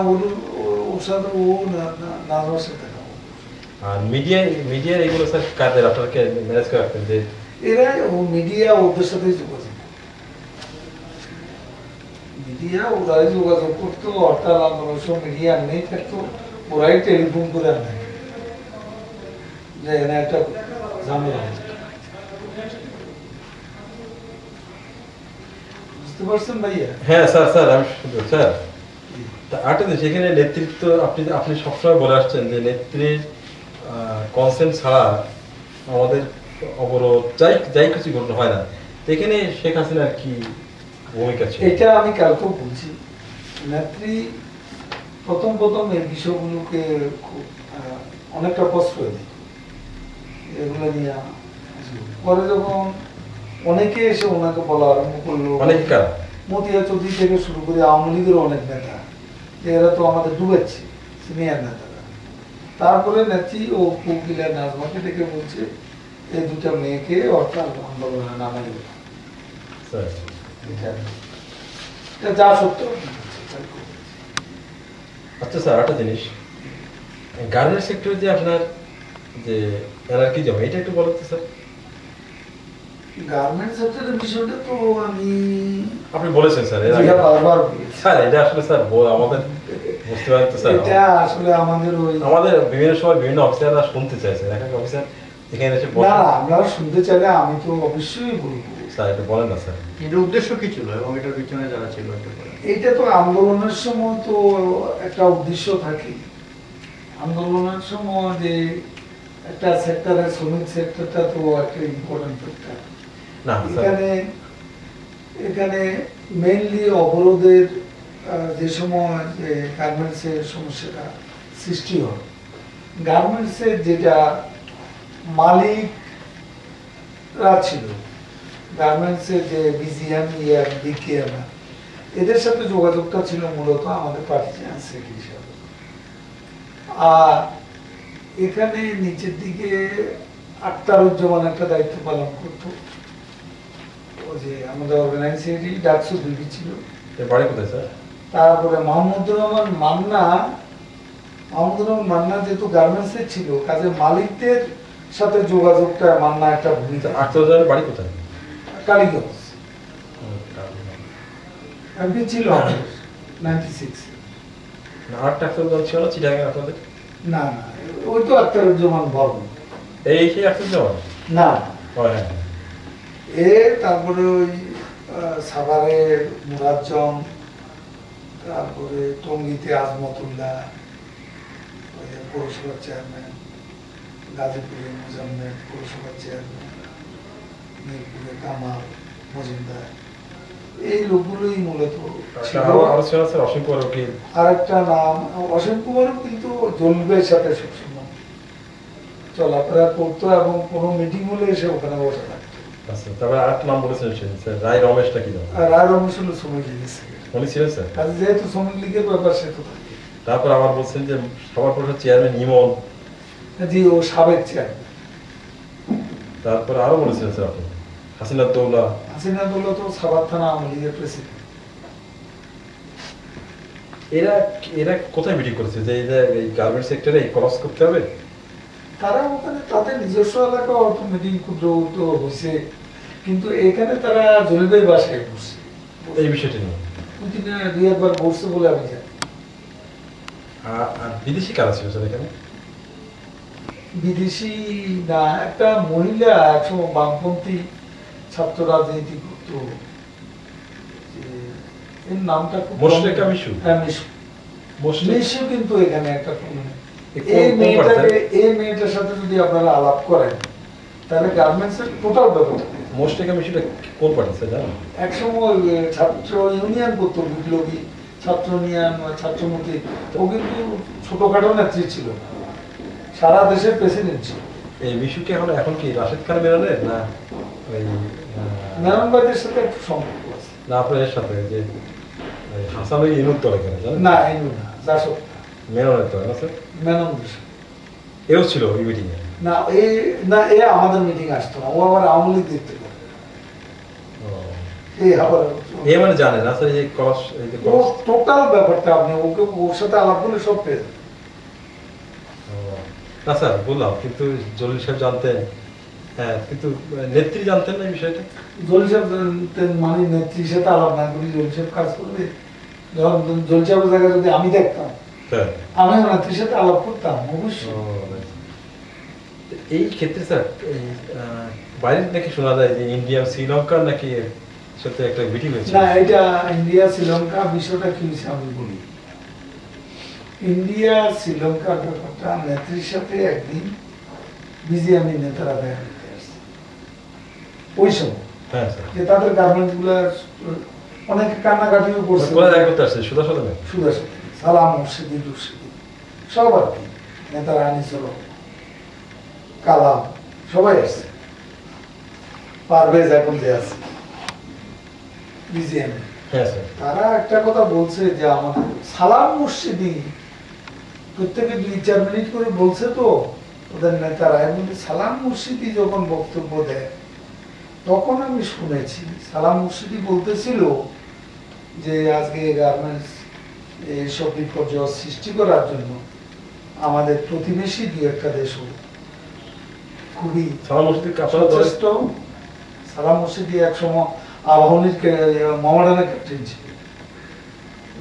ওর সাথে ও নাজমার সাথে না। আর মিডিয়ার এগুলো স্যার কাদের আপনাকে ম্যানেজ করে রাখতেন যে এরা মিডিয়া ওদের সাথেই যোগাযোগ, মিডিয়া ওরাই যোগাযোগ করতো। হরতাল আন্দোলন সব মিডিয়া নেই থাকতো, ওরাই টেলিফোন করে আনে যে এনে একটা ঝামেলা। বুঝতে পারছেন ভাইয়া? হ্যাঁ স্যার আমি শুনতে স্যার আরেকটা জিনিস, সেখানে নেতৃত্ব আপনি সবসময় বলে আসছেন যে নেত্রীর কনসেন্ট ছাড়া আমাদের অবরোধ যাই কিছু ঘটনা হয় না। এখানে শেখ হাসিনার কি ভূমিকা ছিল? এটা আমি কালকেও বলছি, নেত্রী প্রথম এই বিষয়গুলোকে অনেকটা কষ্ট হয়ে দিত এগুলো নিয়ে। পরে যখন অনেকে এসে ওনাকে বলা আরম্ভ করলো, অনেক কারণ মতিয়া চৌধুরী থেকে শুরু করে আওয়ামী লীগের অনেক নেতা, যে এরা তো আমাদের ডুবেছে, সিনিয়র নেতারা। তারপরে নেত্রী ও কুকিলা নাজমাকে ডেকে বলছে এই দুটা মেয়েকে হরতাল আন্দোলনে নামাই দেবে। যা সত্য। আচ্ছা স্যার একটা জিনিস, গার্মেন্টস সেক্টরে যে আপনার যে এনার কি জমা, এটা একটু বলেন তো স্যার। গার্মেন্টস সেক্টরের বিষয়টা তো আমি আপনি বলেছেন স্যার এর আগে। বারবার বলেছি। স্যার এটা আসলে স্যার আমাদের বুঝতে পারেন তো স্যার, এটা আসলে আমাদের ওই আমাদের বিভিন্ন সময় বিভিন্ন অফিসাররা শুনতে চাইছে, এক এক অফিসার এখানে এসে না বসে। আপনারা শুনতে চাইলে আমি তো অবশ্যই বলবো। স্যার এটা বলেন না স্যার। এটার উদ্দেশ্য কি ছিল এবং এটার পিছনে যারা ছিল একটু বলেন। এইটা তো আন্দোলনের সময় তো একটা উদ্দেশ্য থাকে। আন্দোলনের সময় যে একটা সেক্টরে শ্রমিক সেক্টরটা তো একটা ইম্পর্টেন্ট ফ্যাক্টর। না স্যার, এখানে এখানে মেইনলি অবরোধের যে সময় যে গার্মেন্টসের সমস্যাটা সৃষ্টি হয়, গার্মেন্টসের যেটা মালিকরা ছিল, গার্মেন্টসের যে বিজিএম ইয়ার বিকেএম, এদের সাথে যোগাযোগটা ছিল মূলত আমাদের পার্টিজান সেক্রেটারি হিসাবে। আর এখানে নিচের দিকে আক্তারুজ্জামান একটা দায়িত্ব পালন করতো, ও যে আমাদের অর্গানাইজিং সেক্রেটারি ডাকসু বিবি ছিল। এর বাড়ি কোথায় স্যার? তারপরে মাহমুদুর রহমান মান্না, যেহেতু গার্মেন্টসে ছিল, কাজে মালিকদের সাথে যোগাযোগটা মান্না একটা ভূমিকা। আক্তারুজ্জামানের বাড়ি কোথায়? কালীগঞ্জ এমপি ছিল 96। না আটটা আক্তারুজ্জামান ছিল না চিটাগাং আপনাদের? না না, ওই তো আক্তারুজ্জামান ভবন। এই সেই আক্তারুজ্জামান? না, ও হ্যাঁ হ্যাঁ। এ তারপরে ওই সাভারের মুরাজ্জম, তারপরে টঙ্গীতে আজমতুল্লাহ পৌরসভার চেয়ারম্যান, গাজীপুরে মুজাম্মেল পৌরসভার চেয়ারম্যান, মিরপুরে কামাল মজুমদার, এই লোকগুলোই মূলত ছিল। আরো ছিল স্যার অসীম কুমার উকিল। আরেকটা নাম অসীম কুমারও কিন্তু জলবের সাথে সবসময় চলাফেরা করতো এবং কোনো মিটিং হলে এসে ওখানে বসে থাকতো। আচ্ছা, তারপরে আরেকটা নাম বলেছেন স্যার, রায় রমেশটা কি জানেন? আর রায় রমেশ হলো শ্রমিক লীগের সেক্রেটারি। উনি ছিলেন স্যার? কাজে যেহেতু শ্রমিক লীগের ব্যাপার সে তো থাকে। তারপর আবার বলছেন যে সবার পরিষদ চেয়ারম্যান ইমন। জি, ও সাবেক চেয়ারম্যান। তারপর আরো বলেছিলেন স্যার আপনি হাসিনা দৌলা। হাসিনা দৌলা তো সাভার থানা আওয়ামী লীগের প্রেসিডেন্ট। এরা এরা কোথায় মিটিং করেছে যে এই গার্মেন্ট সেক্টরে ক্রস করতে হবে? তারা ওখানে তাদের নিজস্ব এলাকা অত মিটিং ক্ষুদ্র তো হয়েছে, কিন্তু এখানে তারা জলিবের বাসায় বসছে। এই বিষয়টি নিয়ে পুতিনে 2 একবার বসছে বলে আমি জানি। আর বিদেশি কারা ছিল স্যার এখানে? বিদেশি না, একটা মহিলা একসময় বামপন্থী ছাত্র রাজনীতি করতো, এর নামটা খুব মোশরেকা মিশু। হ্যাঁ, মিশু। মোশরেক মিশু কিন্তু এখানে একটা প্রবলেম। এই এই মেয়েটার সাথে যদি আপনারা আলাপ করেন তাহলে গার্মেন্টস এর টোটাল ব্যাপারটা। মোশরেকা মিশুটা কোন পার্টি স্যার জানেন? একসময় ছাত্র ইউনিয়ন করতো, বিপ্লবী ছাত্র ইউনিয়ন, ছাত্রমন্ত্রী। ও কিন্তু ছোটখাটো নেত্রী ছিল, সারা দেশের প্রেসিডেন্ট ছিল। এই মিশুকে এখন কি রাশেদ খান মেননের না ওই মেননবাদের সাথে একটু সম্পর্ক আছে। না আপনার এর সাথে যে হাসান ওই ইনুর তলে কেন জানেন? না, এনু না, জাসদ মেননের তলে না স্যার? মেননদের সাথে। এও ছিল ওই মিটিং এ? না, এ আমাদের মিটিং আসতো না, ও আবার আওয়ামী লীগ দেখতে পারে। এই আবার এ মানে জানে না স্যার এই ক্রস এই যে ও টোটাল ব্যাপারটা আপনি ওর সাথে আলাপ করলে সব পেয়ে যাবেন। না স্যার বললাম, কিন্তু জলিল সাহেব জানতেন, হ্যাঁ, কিন্তু নেত্রী জানতেন না এই বিষয়টা? জলিল সাহেব জানতেন মানে নেত্রীর সাথে আলাপ না করি জলিল সাহেব কাজ করবে। যখন জলিল সাহেবের জায়গায় যদি আমি দেখতাম, হ্যাঁ। আমিও নেত্রীর সাথে আলাপ করতাম অবশ্যই। এই ক্ষেত্রে স্যার এই বাইরে নাকি শোনা যায় যে ইন্ডিয়া শ্রীলঙ্কার নাকি সাথে একটা মিটিং হয়েছে। না, এটা ইন্ডিয়া শ্রীলঙ্কা বিষয়টা কি হয়েছে আমি বলি। ইন্ডিয়া শ্রীলঙ্কার ব্যাপারটা নেত্রীর সাথে একদিন বিজিএমই নেতারা দেখা করতে আসছে ওই সময়। হ্যাঁ স্যার। যে তাদের গার্মেন্টস গুলা অনেকে কান্নাকাটিও করছে। কোথায় দেখা করতে আসছে? সুদা সদনে? সুদা সালাম মুর্শিদি টুর্শিদি সব আর কি, নেতারা আনিসল কালাম সবাই আসছে। পারভেজ এখন যে আছে বিজিএম, হ্যাঁ স্যার। তারা একটা কথা বলছে যে আমাদের সালাম মুর্শিদি প্রত্যেকে 2-4 মিনিট করে বলছে তো ওদের নেতারা, এবং সালাম মুর্শিদি যখন বক্তব্য দেয় তখন আমি শুনেছি সালাম মুর্শিদি বলতেছিল যে আজকে গার্মেন্টস এইসব বিপর্যয় সৃষ্টি করার জন্য আমাদের প্রতিবেশী 2-1টা দেশও খুবই সালাম মসজিদ আপনারা দলে যথেষ্ট। সালাম মুর্শিদি একসময় আবাহনীর মোহামেডানের ক্যাপ্টেন ছিল,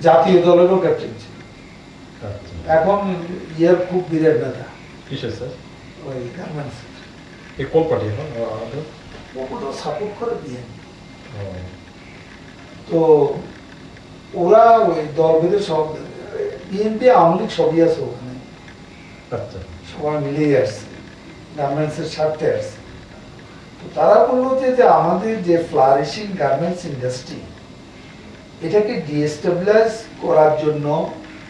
জাতীয় দলেরও ক্যাপ্টেন ছিল। আচ্ছা। এখন ইয়ের খুব বিরাট ব্যথা কিসের স্যার? ওই গার্মেন্টস, এই কোন পার্টি এখন আমাদের? ও কোথাও সাপোর্ট করে বিএনপি। ও, তো ওরা ওই দল বেঁধে সব বিএনপি আওয়ামী লীগ সবই আছে ওখানে, আচ্ছা সবাই মিলেই আসছে, গার্মেন্টসের স্বার্থে আসছে। তো তারা বললো যে আমাদের যে ফ্লারিশিং গার্মেন্টস ইন্ডাস্ট্রি, এটাকে ডিএস্টাবলাইজ করার জন্য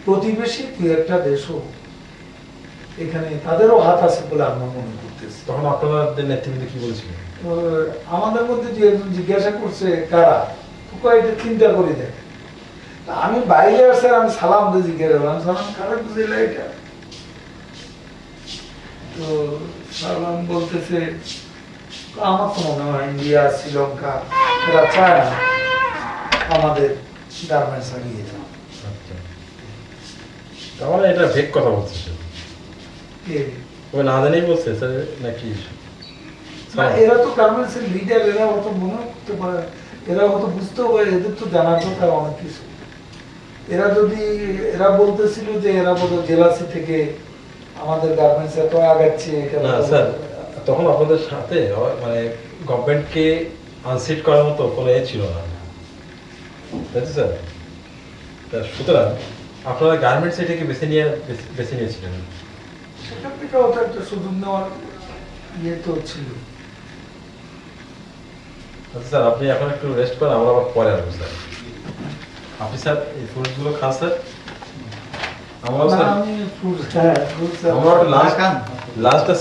প্রতিবেশী দু একটা দেশও এখানে তাদেরও হাত আছে বলে আমরা মনে করতেছি। তখন আপনাদের নেতৃবৃন্দ কি বলছিলেন? তো আমাদের মধ্যে যে একজন জিজ্ঞাসা করছে কারা, তো কয় এটা চিন্তা করে দেখ। তা আমি বাইরে আসে, আমি সালাম দিয়ে জিজ্ঞাসা করলাম, সালাম কারা বুঝেলা এটা? তো সালাম বলতেছে, আমার তো মনে হয় ইন্ডিয়া, শ্রীলঙ্কা এরা চায় না আমাদের গার্মেন্টস আগিয়ে যাও। আচ্ছা, তার মানে এটা ভেক কথা বলছে সে। তবে না জানেই বলছে স্যার নাকি? না, এরা তো গার্মেন্টস এর লিডার, এরা অত মনে করতে পারে, এরা অত বুঝতেও পারে, এদের তো জানার কথা অনেক কিছু। এরা বলতেছিল যে এরা বোধহয় জেলাসি থেকে আমাদের গার্মেন্টস এত আগাচ্ছে, এটা না স্যার, তখন আপনাদের সাথে মানে গভর্নমেন্টকে আনসিট করার মতো কোনো এ ছিল না, তাই তো স্যার? সুতরাং আপনারা গার্মেন্টস এটাকে বেছে নিয়েছিলেন। সেখান থেকে অত একটা সুযোগ নেওয়ার ইয়ে তো ছিল। আচ্ছা স্যার, আপনি এখন একটু রেস্ট করেন, আমরা আবার পরে আসবো স্যার। আপনি স্যার এই ফ্রুটসগুলো খান স্যার। আমরা না, স্যার আমি fruits, হ্যাঁ, fruits আমরা একটা লাঞ্চ খান। লাঞ্চটা